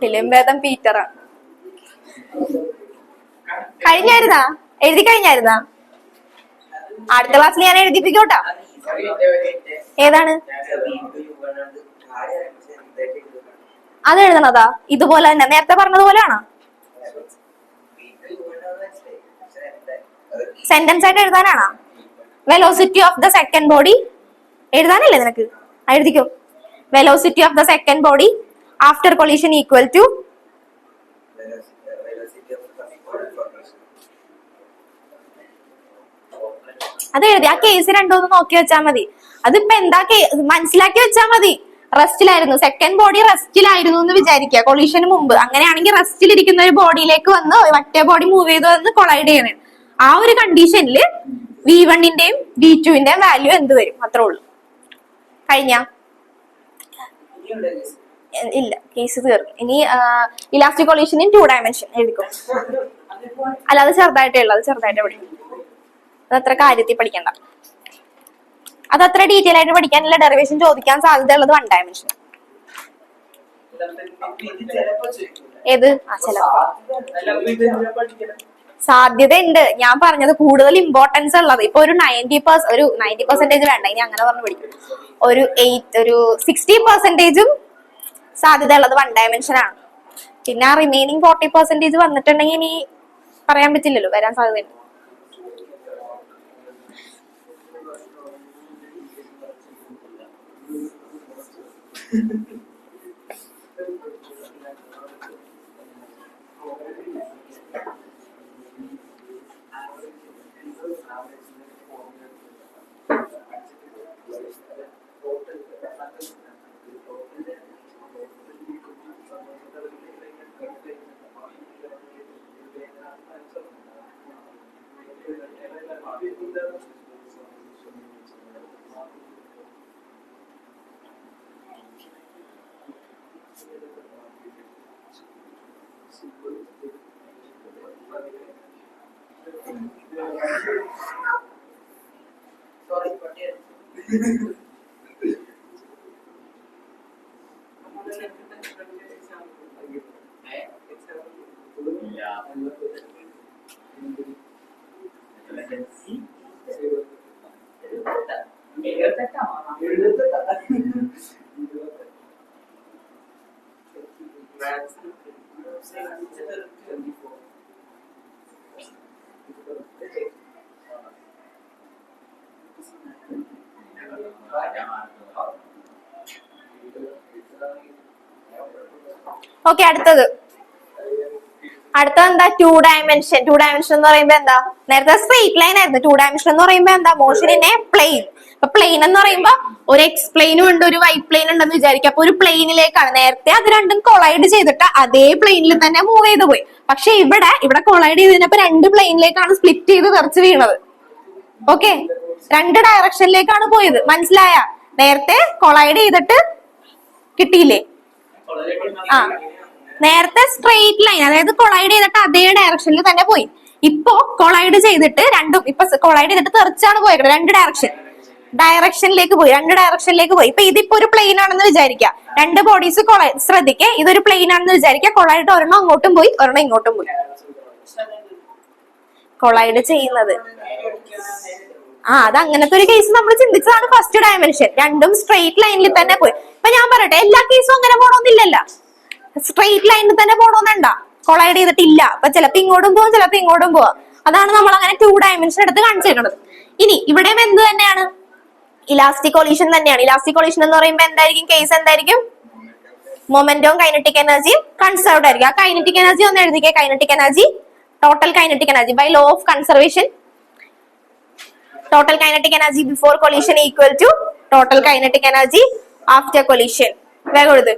ഫിലിം ഭേദം പീറ്ററാ. കഴിഞ്ഞായിരുന്നാ? എഴുതി കഴിഞ്ഞായിരുന്നാ? അടുത്ത ക്ലാസ്സിൽ ഞാൻ എഴുതിപ്പിക്കോട്ടാ. ഏതാണ് അത് എഴുതണതാ? ഇതുപോലെ തന്നെ നേരത്തെ പറഞ്ഞതുപോലെയാണോ? സെന്റൻസ് ആയിട്ട് എഴുതാനാണോ? Velocity of the second body എഴുതാനല്ലേ നിനക്ക്? എഴുതിക്കോ. Velocity of the second body after collision equal to അത് എഴുതി. ആ കേസ് രണ്ടോന്ന് നോക്കി വെച്ചാൽ മതി. അതിപ്പോ എന്താ മനസ്സിലാക്കി വെച്ചാൽ മതി. റെസ്റ്റിലായിരുന്നു, സെക്കൻഡ് ബോഡി റെസ്റ്റിലായിരുന്നു എന്ന് വിചാരിക്കുക കൊളീഷന് മുമ്പ്. അങ്ങനെയാണെങ്കിൽ റെസ്റ്റിലിരിക്കുന്ന ഒരു ബോഡിയിലേക്ക് വന്ന് മറ്റേ ബോഡി മൂവ് ചെയ്ത് വന്ന് കൊളൈഡ് ചെയ്യണേ. ആ ഒരു കണ്ടീഷനിൽ V1ന്റെയും V2ന്റെയും വാല്യൂ എന്ത് വരും? അത്രേ ഉള്ളൂ. കഴിഞ്ഞ? ഇല്ല, കേസ് തീർന്നു. ഇനി ഇലാസ്റ്റിക് കൊളീഷൻ ഇൻ 2 ഡയമെൻഷൻ എഴുതിക്കോ. അല്ല, അത് ചെറുതായിട്ട് പഠിക്കും. അതത്ര കാര്യത്തിൽ പഠിക്കണ്ട. അതത്ര ഡീറ്റെയിൽ ആയിട്ട് പഠിക്കാനുള്ള ഡെറിവേഷൻ ചോദിക്കാൻ സാധ്യതയുള്ളത് 1 ഡയമെൻഷൻ. ഏത്? ചിലപ്പോ സാധ്യത ഉണ്ട്. ഞാൻ പറഞ്ഞത് കൂടുതൽ ഇമ്പോർട്ടൻസ് ഉള്ളത് ഇപ്പൊ ഒരു 90% വേണ്ട, ഇനി അങ്ങനെ പറഞ്ഞു പിടിക്കും, ഒരു 60% സാധ്യത ഉള്ളത് 1 ഡയമെൻഷൻ ആണ്. പിന്നെ ആ റിമൈനിങ് 40% വന്നിട്ടുണ്ടെങ്കിൽ ഇനി പറയാൻ പറ്റില്ലല്ലോ, വരാൻ സാധ്യതയുണ്ട്. ഓക്കെ, അടുത്തത് എന്താ? 2 ഡയമെൻഷൻ. 2 ഡയമെൻഷൻ എന്ന് പറയുമ്പോ എന്താ? നേരത്തെ സ്ട്രെയിറ്റ് ലൈൻ ആയിരുന്നു. 2 ഡയമെൻഷൻ എന്ന് പറയുമ്പോ എന്താ? Motion in a plane. അപ്പൊ പ്ലെയിൻ എന്ന് പറയുമ്പോ ഒരു എക്സ് പ്ലെയിനും ഉണ്ട്, ഒരു വൈ പ്ലെയിൻ ഉണ്ടെന്ന് വിചാരിക്കുക. അപ്പൊ ഒരു പ്ലെയിനിലേക്കാണ്. നേരത്തെ അത് രണ്ടും കൊളൈഡ് ചെയ്തിട്ട് അതേ പ്ലെയിനിൽ തന്നെ മൂവ് ചെയ്ത് പോയി. പക്ഷെ ഇവിടെ കൊളൈഡ് ചെയ്തതിനപ്പോ 2 പ്ലെയിനിലേക്കാണ് സ്പ്ലിറ്റ് ചെയ്ത് തെറിച്ച് വീണത്. ഓക്കെ, 2 ഡയറക്ഷനിലേക്കാണ് പോയത്. മനസ്സിലായ? നേരത്തെ കൊളൈഡ് ചെയ്തിട്ട് കിട്ടിയില്ലേ? ആ, നേരത്തെ സ്ട്രെയിറ്റ് ലൈൻ, അതായത് കൊളൈഡ് ചെയ്തിട്ട് അതേ ഡയറക്ഷനിൽ തന്നെ പോയി. ഇപ്പൊ കൊളൈഡ് ചെയ്തിട്ട് കൊളൈഡ് ചെയ്തിട്ട് തെറിച്ചാണ് പോയത്. 2 ഡയറക്ഷനിലേക്ക് പോയി. 2 ഡയറക്ഷനിലേക്ക് പോയി. ഇപ്പൊ ഇതിപ്പോ ഒരു പ്ലെയിൻ ആണെന്ന് വിചാരിക്കുക. 2 ബോഡീസ് ശ്രദ്ധിക്കുക, ഇതൊരു പ്ലെയിൻ ആണെന്ന് വിചാരിക്കുക. കൊളൈഡ് ഒരെണ്ണം അങ്ങോട്ടും പോയി, ഒരെണ്ണം ഇങ്ങോട്ടും പോയി. കൊളൈഡ് ചെയ്യുന്നത് അത് അങ്ങനത്തെ ഒരു കേസ് നമ്മൾ ചിന്തിച്ചതാണ് ഫസ്റ്റ് ഡയമെൻഷൻ. രണ്ടും സ്ട്രെയിറ്റ് ലൈനിൽ തന്നെ പോയി. ഇപ്പൊ ഞാൻ പറയട്ടെ, എല്ലാ കേസും അങ്ങനെ പോകണമെന്നില്ലല്ലോ. സ്ട്രെയിറ്റ് ലൈനിൽ തന്നെ പോകണമെന്നുണ്ടാ? കൊളൈഡ് ചെയ്തിട്ടില്ല. അപ്പൊ ചിലപ്പോ ഇങ്ങോട്ടും പോവാം, ചിലപ്പോ ഇങ്ങോട്ടും പോവാം. അതാണ് നമ്മൾ അങ്ങനെ 2 ഡയമെൻഷൻ എടുത്ത് കാണിച്ചിരിക്കുന്നത്. ഇനി ഇവിടെ എന്ത് തന്നെയാണ്? ഇലാസ്റ്റിക് കൊളീഷൻ തന്നെയാണ്. ഇലാസ്റ്റിക് കൊളീഷൻ എന്ന് പറയുമ്പോ എന്തായിരിക്കും? കേസ് എന്തായിരിക്കും? മൊമെന്റവും കൈനറ്റിക് എനർജിയും കൺസർവ്ഡ് ആയിരിക്കും. ആ കൈനറ്റിക് എനർജി ഒന്ന് എഴുതിക്കേ. Kinetic energy, total kinetic energy by law of conservation. Total kinetic energy before collision equal to total kinetic energy after collision. വേഗം എഴുത്.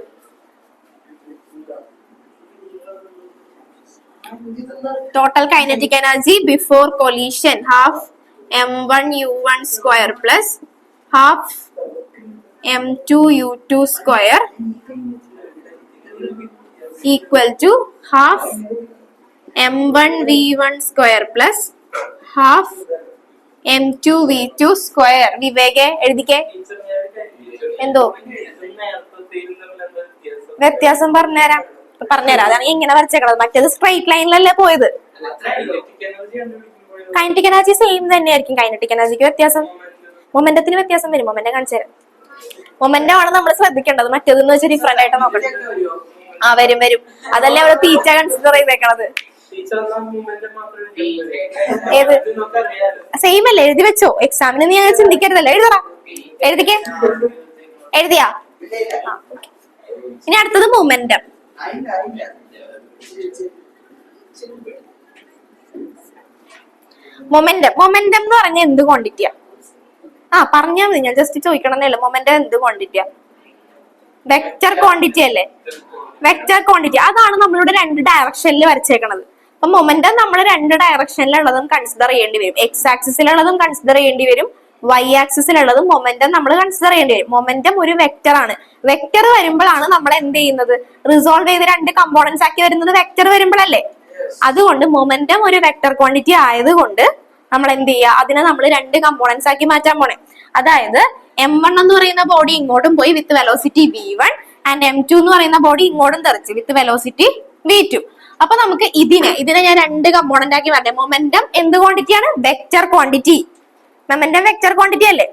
Total kinetic energy before collision half m1u1 square plus half m2u2 square equal to half m1v1 square plus half m2v2 square. വിവേകെ എഴുതിക്കേ. എന്തോ വ്യത്യാസം പറഞ്ഞുതരാം. അതാണ് ഇങ്ങനെ വരച്ചേക്കണത്. മറ്റേത് സ്ട്രെയിറ്റ് ലൈനിലല്ലേ പോയത്. കൈനറ്റിക് എനർജി സെയിം തന്നെയായിരിക്കും. കൈനറ്റിക് എനർജിക്ക് വ്യത്യാസം, മൊമെന്റത്തിന് വ്യത്യാസം വരും. മൊമെന്റം കാണിച്ചു തരാം. മൊമെന്റം ആണ് നമ്മൾ ശ്രദ്ധിക്കേണ്ടത്. മറ്റേതെന്ന് വെച്ചാൽ ഡിഫറെന്റ് ആയിട്ട് നോക്കണം. വരും. അതല്ലേ അവിടെ തീറ്റ കൺസിഡർ ചെയ്തേക്കണത്. ഏത് സെയിം അല്ലേ? എഴുതി വെച്ചോ. എക്സാമിന് നീ അങ്ങനെ ചിന്തിക്കരുതല്ലോ. എഴുതിക്കേ. എഴുതിയാ? ഇനി അടുത്തത് മൊമെന്റം. മൊമെന്റം എന്ന് പറഞ്ഞാൽ എന്ത് ക്വാണ്ടിറ്റിയാ? പറഞ്ഞാൽ മതി, ഞാൻ ജസ്റ്റ് ചോദിക്കണമെന്നേ ഉള്ളൂ. മൊമെന്റം എന്ത് ക്വാണ്ടിറ്റിയാ? വെക്റ്റർ ക്വാണ്ടിറ്റി അല്ലേ? Vector quantity. അതാണ് നമ്മളിവിടെ 2 ഡയറക്ഷനിൽ വരച്ചേക്കണത്. അപ്പൊ മൊമെന്റം നമ്മൾ 2 ഡയറക്ഷനിലുള്ളതും കൺസിഡർ ചെയ്യേണ്ടി വരും. എക്സ് ആക്സിസിലുള്ളതും കൺസിഡർ ചെയ്യേണ്ടി വരും, വൈ ആക്സിസിലുള്ളതും മൊമെന്റം നമ്മൾ കൺസിഡർ ചെയ്യേണ്ടി വരും. മൊമെന്റം ഒരു വെക്റ്റർ ആണ്. വെക്റ്റർ വരുമ്പോഴാണ് നമ്മൾ എന്ത് ചെയ്യുന്നത്? റിസോൾവ് ചെയ്ത് 2 കമ്പോണൻസ് ആക്കി വരുന്നത് വെക്റ്റർ വരുമ്പോഴല്ലേ. അതുകൊണ്ട് മൊമെന്റം ഒരു വെക്റ്റർ ക്വാണ്ടിറ്റി ആയതുകൊണ്ട് നമ്മൾ എന്ത് ചെയ്യുക? അതിനെ നമ്മൾ 2 കമ്പോണൻസ് ആക്കി മാറ്റാൻ പോണേ. അതായത് m1 എന്ന് പറയുന്ന ബോഡി ഇങ്ങോട്ടും പോയി വിത്ത് വെലോസിറ്റി v1, ആൻഡ് M2 എന്ന് പറയുന്ന ബോഡി ഇങ്ങോട്ടും തെറിച്ച് വിത്ത് വെലോസിറ്റി v2. അപ്പൊ നമുക്ക് ഇതിനെ ഞാൻ രണ്ട് കമ്പോണന്റ് ആക്കി മാറ്റാം. മൊമെന്റം എന്ത് ക്വാണ്ടിറ്റിയാണ്? Vector quantity. Momentum vector quantity അല്ലേ?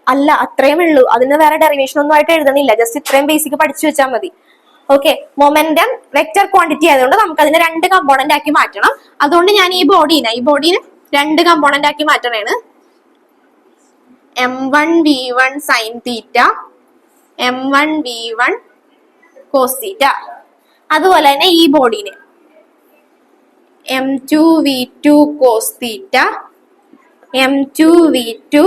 അല്ല, അത്രയും ഉള്ളൂ. അതിന് വേറെ ഡെറിവേഷൻ ഒന്നും ആയിട്ട് എഴുതണില്ല. ജസ്റ്റ് ഇത്രയും ബേസിക് പഠിച്ചു വെച്ചാൽ മതി. ഓക്കെ, മൊമെന്റം വെക്റ്റർ ക്വാണ്ടിറ്റി ആയതുകൊണ്ട് നമുക്ക് അതിനെ രണ്ട് കമ്പോണന്റ് ആക്കി മാറ്റണം. അതുകൊണ്ട് ഞാൻ ഈ ബോഡീനെ രണ്ട് കമ്പോണന്റ് ആക്കി മാറ്റണേണ്. M1v1 sin തീറ്റ, M1v1 കോസ് തീറ്റ. അതുപോലെ തന്നെ ഈ ബോഡീനെ M2v2 cos theta, M2v2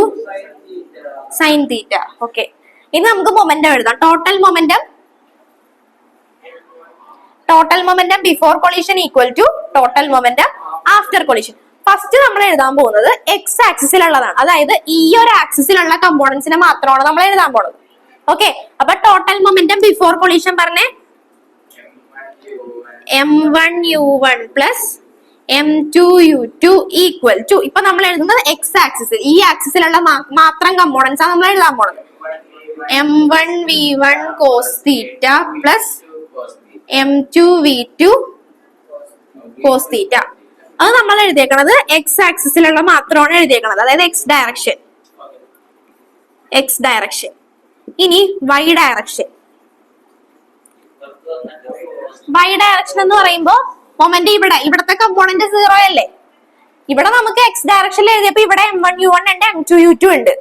sine theta. Okay, ഇനി നമുക്ക് മൊമെന്റം എഴുതാം. Total momentum before collision equal to total momentum after collision. First നമ്മൾ എഴുതാൻ പോകുന്നത് എക്സ് ആക്സിസിലുള്ളതാണ്. അതായത് ഈ ഒരു ആക്സിസിലുള്ള കമ്പോണൻസിനെ മാത്രമാണ് നമ്മൾ എഴുതാൻ പോകുന്നത്. ഓക്കെ, അപ്പൊ ടോട്ടൽ മൊമെന്റം ബിഫോർ കൊളീഷൻ പറഞ്ഞേ M1u1 plus M2u2 equal to, ഇപ്പൊ നമ്മൾ എഴുതുന്നത് എക്സ് ആക്സിസിൽ, ഈ ആക്സിസിലുള്ള മാത്രം കമ്പോണൻസ് ആണ് നമ്മൾ എഴുതാൻ പോകുന്നത്. M1v1 cos theta plus M2v2 cos theta. അത് നമ്മൾ എഴുതിയേക്കണത് എക്സ് ആക്സിസിലുള്ള മാത്രമാണ് എഴുതിയേക്കണത്, അതായത് എക്സ് ഡയറക്ഷൻ. ഇനി വൈ ഡയറക്ഷൻ എന്ന് പറയുമ്പോ മൊമെന്റ് ഇവിടത്തെ കമ്പോണന്റ് 0 അല്ലേ? ഇവിടെ നമുക്ക് എക്സ് ഡയറക്ഷനിൽ എഴുതിയപ്പോ ഇവിടെ M1u1 ഉണ്ട്, M2u2 ഉണ്ട്.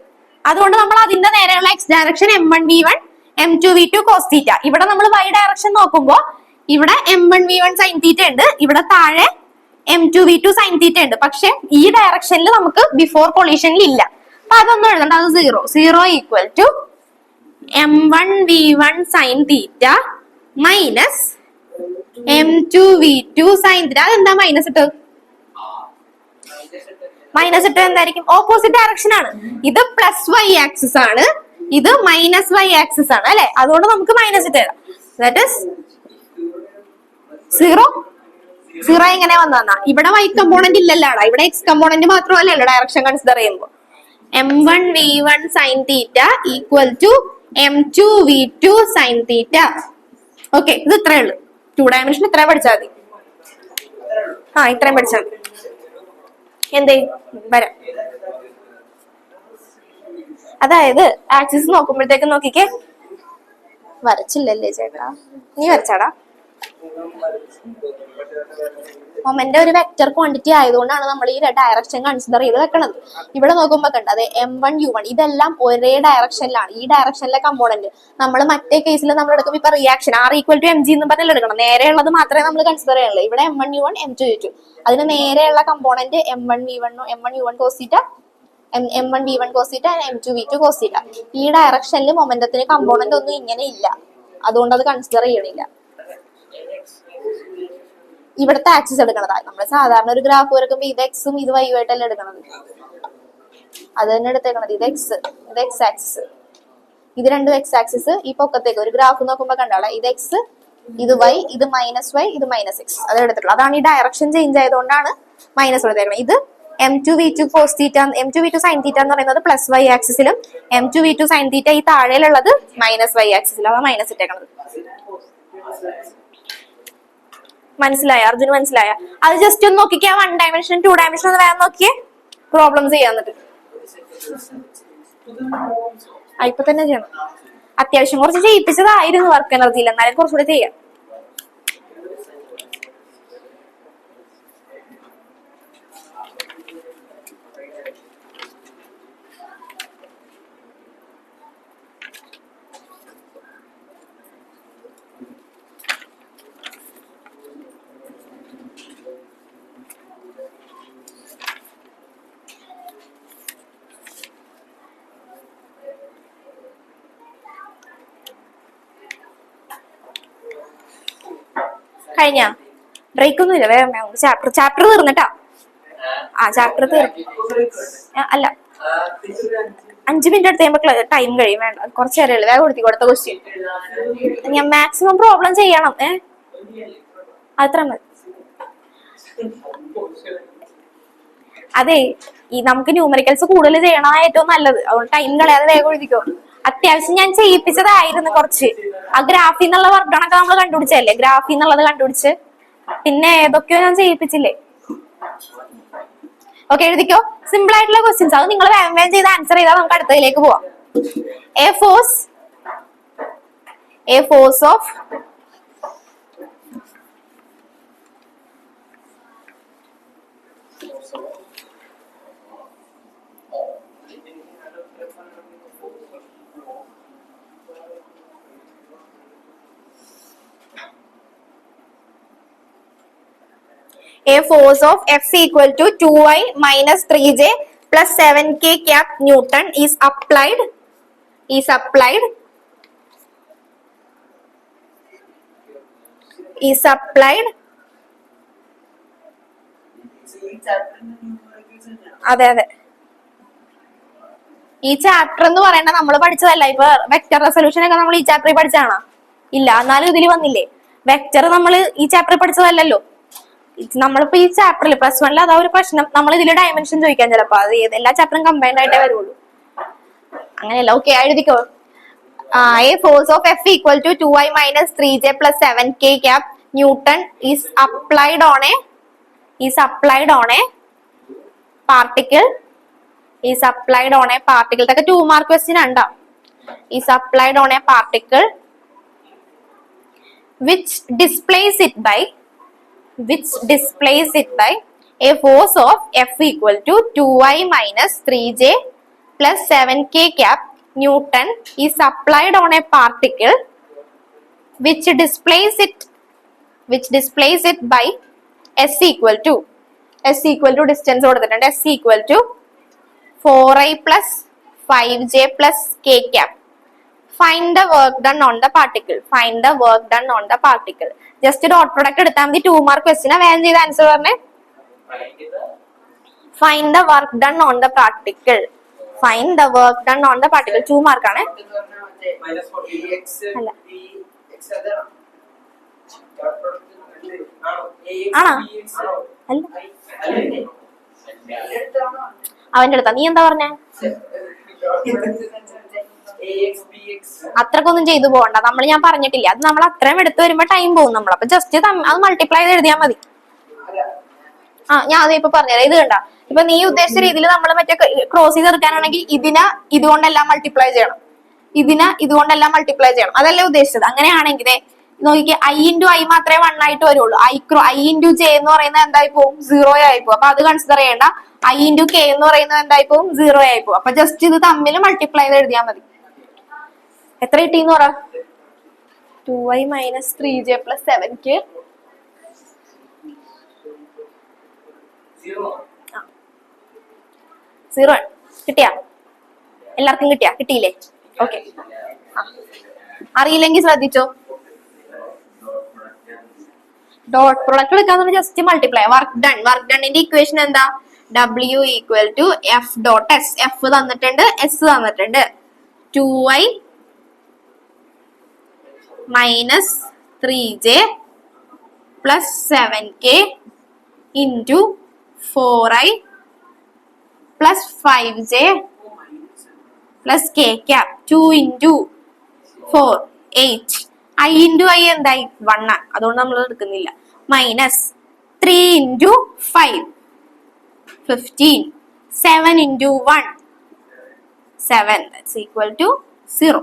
അതുകൊണ്ട് നമ്മൾ അതിന്റെ നേരെയുള്ള X direction M1v1 M2v2 cos തീറ്റ. ഇവിടെ നമ്മൾ വൈ ഡയറക്ഷൻ നോക്കുമ്പോ ഇവിടെ M1v1 സൈൻ തീറ്റ ഉണ്ട്, ഇവിടെ താഴെ M2v2 സൈൻ തീറ്റ ഉണ്ട്. പക്ഷെ ഈ ഡയറക്ഷനിൽ നമുക്ക് ബിഫോർ കൊളീഷനിൽ ഇല്ല. അപ്പൊ അതൊന്നും എഴുതണ്ട, അത് 0 equal to M1v1 sine theta minus M2v2 sine theta. അതെന്താ മൈനസ് ഇട്ട് എന്തായിരിക്കും? ഓപ്പോസിറ്റ് ഡയറക്ഷൻ ആണ്. ഇത് പ്ലസ് വൈ ആക്സിസ് ആണ്, ഇത് മൈനസ് വൈ ആക്സിസ് ആണ് അല്ലെ? അതുകൊണ്ട് നമുക്ക് മൈനസ് ഇട്ട് എഴുതാം. ദാറ്റ് ഈസ് 0 എങ്ങനെ വന്നാ? ഇവിടെ വൈ കമ്പോണന്റ് ഇല്ലല്ലോ, ഇവിടെ എക്സ് കമ്പോണന്റ് മാത്രമല്ലല്ലോ ഡയറക്ഷൻ കൺസിഡർ ചെയ്യുമ്പോൾ. M1v1 sine theta equal to M2v2 sine theta. Okay, ഇത് ഇത്രയേ ഉള്ളൂ. 2 ഡയമെൻഷൻ ഇത്രയും പഠിച്ചാൽ മതി. ഇത്രയും പഠിച്ചാൽ മതി. എന്തേ വരാം. അതായത് ആക്സിസ് നോക്കുമ്പോഴത്തേക്ക് നോക്കിക്കേ, വരച്ചില്ലല്ലേ ചേട്ടാ? നീ വരച്ചാടാ. മൊമെന്റ് ഒരു വെക്റ്റർ ക്വാണ്ടിറ്റി ആയതുകൊണ്ടാണ് നമ്മൾ ഈ ഡയറക്ഷൻ കൺസിഡർ ചെയ്ത് വെക്കണത്. ഇവിടെ നോക്കുമ്പോ കണ്ട അതെ M1u1 ഇതെല്ലാം ഒരേ ഡയറക്ഷനിലാണ്. ഈ ഡയറക്ഷനിലെ കമ്പോണന്റ് നമ്മൾ മറ്റേ കേസിൽ നമ്മൾ എടുക്കുമ്പോൾ ഇപ്പൊ reaction R equal to mg എന്ന് പറഞ്ഞാൽ എടുക്കണം. നേരെയുള്ളത് മാത്രമേ നമ്മൾ കൺസിഡർ ചെയ്യാനുള്ളൂ. ഇവിടെ M1u1 M2u2 അതിന് നേരെയുള്ള component M1v1 cos theta, M1v1 cos theta, M2v2 cos theta. ഈ ഡയറക്ഷനിൽ മൊമെന്റത്തിന് കമ്പോണന്റ് ഒന്നും ഇങ്ങനെ ഇല്ല, അതുകൊണ്ട് അത് കൺസിഡർ ചെയ്യണില്ല. ഇവിടുത്തെ ആക്സിസ് എടുക്കണതാണ്. നമ്മൾ സാധാരണ ഒരു ഗ്രാഫ് വരക്കുമ്പോ ഇത് എക്സും ഇത് വൈ ആയിട്ടല്ല എടുക്കണത്. അത് തന്നെ എടുത്തേക്കണത്. ഇത് എക്സ് ആക്സിസ്, ഇത് രണ്ടും എക്സ് ആക്സിസ്. ഈ പൊക്കത്തേക്ക് ഒരു ഗ്രാഫ് നോക്കുമ്പോ കണ്ടാളെ, ഇത് എക്സ്, ഇത് വൈ, ഇത് മൈനസ് വൈ, ഇത് മൈനസ് എക്സ്. അത് എടുത്തിട്ടുള്ളൂ. അതാണ് ഈ ഡയറക്ഷൻ ചേഞ്ച് ആയതുകൊണ്ടാണ് മൈനസ് എടുത്തേക്കണം. ഇത് M2v2 cos theta, M2v2 sine theta എന്ന് പറയുന്നത് പ്ലസ് വൈ ആക്സിസിലും M2v2 സൈൻ തീറ്റ ഈ താഴെയിലുള്ളത് മൈനസ് വൈ ആക്സിസിലും. അതാണ് മൈനസ് ഇട്ടേക്കണത്. മനസ്സിലായ അർജുന്? മനസ്സിലായ? അത് ജസ്റ്റ് ഒന്ന് നോക്കിക്കേ. 1 ഡയമെൻഷൻ 2 ഡയമെൻഷൻ ഒന്ന് വേറെ നോക്കിയേ, പ്രോബ്ലംസ് ചെയ്യാന്നിട്ട്. ഇപ്പൊ തന്നെ ചെയ്യണം. അത്യാവശ്യം കുറച്ച് ചെയ്യിപ്പിച്ചതായിരുന്നു വർക്ക് എനർജിയിൽ, എന്നാലും കുറച്ചുകൂടെ ചെയ്യാം. കഴിഞ്ഞ ബ്രേക്ക് ഒന്നും ഇല്ല, വേഗം ചാപ്റ്റർ തീർന്നിട്ടാ. ചാപ്റ്റർ അല്ല 5 മിനിറ്റ് എടുത്ത് കഴിയുമ്പോ ടൈം കഴിയും. വേണ്ട, കുറച്ച് നേരമേ ഉള്ളൂ. വേഗം കൊടുത്ത ക്വസ്റ്റ്യൻ ഞാൻ മാക്സിമം പ്രോബ്ലം ചെയ്യണം. അത്ര മതി. അതെ, ഈ നമുക്ക് ന്യൂമറിക്കൽസ് കൂടുതൽ ചെയ്യണതാണ് ഏറ്റവും നല്ലത്. അതുകൊണ്ട് ടൈം കളയാതെ വേഗം എഴുതിക്കോ. അത്യാവശ്യം ഞാൻ ചെയ്യിപ്പിച്ചതായിരുന്നു കുറച്ച്. ആ ഗ്രാഫിൽ നിന്നുള്ള വർക്കണൊക്കെ നമ്മൾ കണ്ടുപിടിച്ചല്ലേ, ഗ്രാഫിൽ നിന്നുള്ളത് കണ്ടുപിടിച്ച് പിന്നെ ഏതൊക്കെയോ ഞാൻ ചെയ്യിപ്പിച്ചില്ലേ. ഓക്കെ, എഴുതിക്കോ. സിമ്പിൾ ആയിട്ടുള്ള ക്വസ്റ്റ്യൻസ്, അത് നിങ്ങൾ വേഗം വേഗം ചെയ്ത് ആൻസർ ചെയ്താൽ നമുക്ക് അടുത്തതിലേക്ക് പോവാം. A force of A force of F equal to 2I minus 3J plus 7K cap Newton is applied അതെ ഈ ചാപ്റ്റർ എന്ന് പറയുന്നത് നമ്മൾ പഠിച്ചതല്ല. ഇപ്പൊ വെക്ടർ റെസൊല്യൂഷൻ ഒക്കെ നമ്മൾ ഈ ചാപ്റ്ററിൽ പഠിച്ചാണോ? ഇല്ല. എന്നാലും ഇതിൽ വന്നില്ലേ വെക്ടർ, നമ്മൾ ഈ ചാപ്റ്ററിൽ പഠിച്ചതല്ലോ. നമ്മളിപ്പോ ഈ ചാപ്റ്ററിൽ പ്ലസ് വണ്ണിൽ അതാ ഒരു പ്രശ്നം, നമ്മൾ ഇതിൽ ഡയമെൻഷൻ ചോദിക്കാൻ ചിലപ്പോ അത് എല്ലാ ചാപ്റ്ററും കമ്പൈൻഡ് ആയിട്ടേ വരുള്ളൂ. അങ്ങനെയല്ല. ഓക്കെ, എഴുതിക്കോ. A force of F equal to 2I minus 3J plus 7K cap Newton is applied on a particle. ഇതൊക്കെ 2 മാർക്ക് ക്വസ്റ്റ്യൻ ഉണ്ടാ. is applied on a particle which displays it by a force of F equal to 2I minus 3J plus 7K cap Newton is applied on a particle which displays it by S equal to distance കൊടുത്തിട്ടുണ്ട്. S equal to 4I plus 5J plus K cap. Find the work done on the particle. Just dot product എടുത്താൽ മതി. 2 മാർക്ക് ക്വസ്റ്റ്യൻ വേഗം ചെയ്ത് ആൻസർ പറഞ്ഞേ. Find the work done on the particle. 2 മാർക്കാണ്. അല്ല ആണോ? അല്ല അവന്റെ അടുത്താ. നീ എന്താ പറഞ്ഞേ? അത്രക്കൊന്നും ചെയ്തു പോകണ്ട. ഞാൻ പറഞ്ഞിട്ടില്ല, അത് നമ്മൾ അത്രയും എടുത്തു വരുമ്പോ ടൈം പോകും. നമ്മൾ അപ്പൊ ജസ്റ്റ് അത് മൾട്ടിപ്ലൈ ചെയ്ത് എഴുതിയാൽ മതി. ഞാൻ അത് ഇപ്പൊ പറഞ്ഞുതരാം. ഇത് കണ്ട, ഇപ്പൊ നീ ഉദ്ദേശിച്ച രീതിയിൽ നമ്മൾ മറ്റേ ക്രോസ് ചെയ്ത് എടുക്കാനാണെങ്കിൽ ഇതുകൊണ്ടെല്ലാം മൾട്ടിപ്ലൈ ചെയ്യണം, ഇതുകൊണ്ടെല്ലാം മൾട്ടിപ്ലൈ ചെയ്യണം. അതല്ലേ ഉദ്ദേശിച്ചത്? അങ്ങനെയാണെങ്കിൽ നോക്കിക്കേ, I into I മാത്രമേ 1 ആയിട്ട് വരുള്ളൂ. I into J എന്ന് പറയുന്നത് എന്തായി പോകും? 0 ആയി പോകും. അപ്പൊ അത് കൺസിഡർ ചെയ്യേണ്ട. I into K എന്ന് പറയുന്നത് എന്തായി പോകും? 0 ആയി പോകും. അപ്പൊ ജസ്റ്റ് ഇത് തമ്മിൽ മൾട്ടിപ്ലൈ ചെയ്ത് എഴുതിയാൽ മതി. എത്ര കിട്ടിന്ന് പറ? 2I minus 3J plus 7K 0 കിട്ടിയാ? എല്ലാവർക്കും കിട്ടിയില്ലേ? ഓക്കെ, അറിയില്ലെങ്കിൽ ശ്രദ്ധിച്ചോ. ഡോട്ട് പ്രൊഡക്റ്റ് എടുക്കാന്ന് ജസ്റ്റ് മൾട്ടിപ്ലൈ. വർക്ക് ഡണ്ണിന്റെ ഇക്വേഷൻ എന്താ? W equal to F dot S. F തന്നിട്ടുണ്ട്, S തന്നിട്ടുണ്ട്. 2I minus 3J plus 7K into 4I plus 5J plus K cap. 2 into 4 8. I into I എന്തായി? 1. അതുകൊണ്ട് നമ്മൾ എടുക്കുന്നില്ല. Minus 3 into 5 15. 7 into 1 7. That's equal to 0.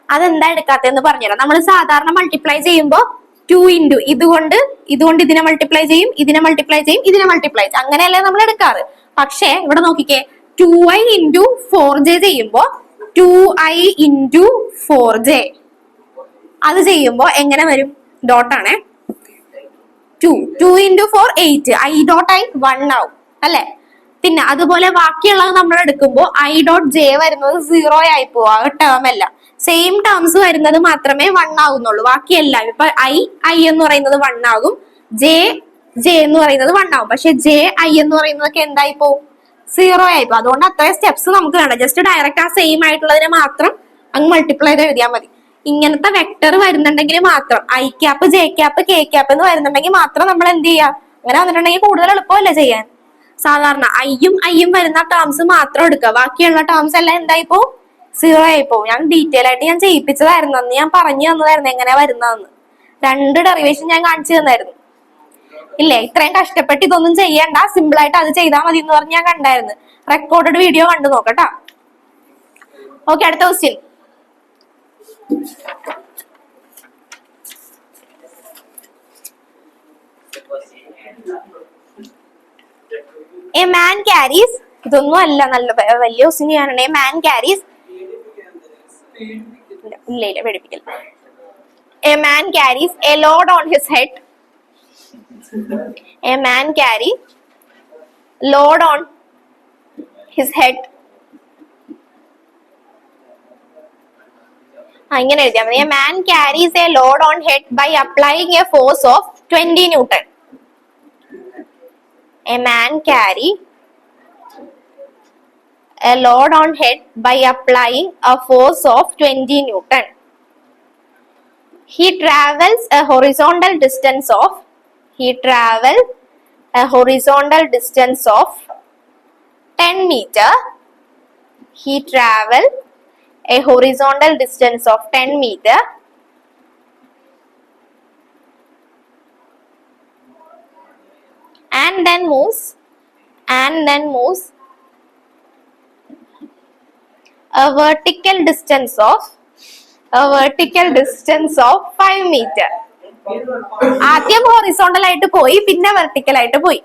അതെന്താ എടുക്കാത്തെന്ന് പറഞ്ഞുതരാം. നമ്മൾ സാധാരണ മൾട്ടിപ്ലൈ ചെയ്യുമ്പോൾ 2 into ഇതുകൊണ്ട് ഇതിനെ മൾട്ടിപ്ലൈ ചെയ്യും, ഇതിനെ മൾട്ടിപ്ലൈ ചെയ്യും, ഇതിനെ മൾട്ടിപ്ലൈ ചെയ്യും. അങ്ങനെയല്ലേ നമ്മൾ എടുക്കാറ്. പക്ഷെ ഇവിടെ നോക്കിക്കേ, 2I into 4J ചെയ്യുമ്പോ 2I into 4J അത് ചെയ്യുമ്പോ എങ്ങനെ വരും? ഡോട്ടാണ്. 2 into 4 8. I dot I 1 ആവും അല്ലെ? പിന്നെ അതുപോലെ ബാക്കിയുള്ളത് നമ്മൾ എടുക്കുമ്പോ I dot J വരുന്നത് 0 ആയി പോവാ. ടേം അല്ല, സെയിം ടേംസ് വരുന്നത് മാത്രമേ 1 ആകുന്നുള്ളൂ. ബാക്കിയെല്ലാം ഇപ്പൊ I എന്ന് പറയുന്നത് 1 ആകും, J എന്ന് പറയുന്നത് 1 ആകും. പക്ഷെ J I എന്ന് പറയുന്നതൊക്കെ എന്തായി പോവും? 0 ആയി പോകും. അതുകൊണ്ട് അത്രയും സ്റ്റെപ്സ് നമുക്ക് വേണ്ട. ജസ്റ്റ് ഡയറക്റ്റ് ആ സെയിം ആയിട്ടുള്ളതിനെ മാത്രം അങ്ങ് മൾട്ടിപ്ലൈ ചെയ്ത് എഴുതിയാൽ മതി. ഇങ്ങനത്തെ വെക്ടർ വരുന്നുണ്ടെങ്കിൽ മാത്രം, I cap J cap K cap എന്ന് വരുന്നുണ്ടെങ്കിൽ മാത്രം നമ്മൾ എന്ത് ചെയ്യാം? അങ്ങനെ വന്നിട്ടുണ്ടെങ്കിൽ കൂടുതൽ എളുപ്പമല്ലേ ചെയ്യാൻ. സാധാരണ ഐയും വരുന്ന ടേംസ് മാത്രം എടുക്കുക, ബാക്കിയുള്ള ടേംസ് എല്ലാം എന്തായിപ്പോ 0 ആയിപ്പോ. ഞാൻ ഡീറ്റെയിൽ ആയിട്ട് ഞാൻ ചെയ്യിപ്പിച്ചതായിരുന്നു, അന്ന് ഞാൻ പറഞ്ഞു തന്നതായിരുന്നു എങ്ങനെയാ വരുന്നതെന്ന്. 2 ഡെറിവേഷൻ ഞാൻ കാണിച്ചു തന്നായിരുന്നു ഇല്ലേ. ഇത്രയും കഷ്ടപ്പെട്ട് ഇതൊന്നും ചെയ്യണ്ട, സിമ്പിൾ ആയിട്ട് അത് ചെയ്താൽ മതി എന്ന് പറഞ്ഞ് ഞാൻ കണ്ടായിരുന്നു. റെക്കോർഡഡ് വീഡിയോ കണ്ടു നോക്കട്ടാ. ഓക്കെ, അടുത്ത ക്വസ്റ്റ്യൻ. എ മാൻ ക്യാരീസ്, ഇതൊന്നും അല്ല, നല്ല വലിയ ക്വസ്റ്റ്യൻ ചെയ്യാനാണ്. എ മാൻ ക്യാരീസ്, ഇല്ല പേടിപ്പിക്കില്ല. A man carries a load on his head. A man carry load on his head. ഇങ്ങനെ എഴുതിയാൽ മതി. A man carries a load on head by applying a force of 20 newton. A man carry a load on head by applying a force of 20 Newton. He travels a horizontal distance of 10 meter. He travel a horizontal distance of 10 meter. And then moves a vertical distance of 5 meter. ആദ്യം ഹൊറിസോണ്ടൽ ആയിട്ട് പോയി, പിന്നെ വെർട്ടിക്കൽ ആയിട്ട് പോയി.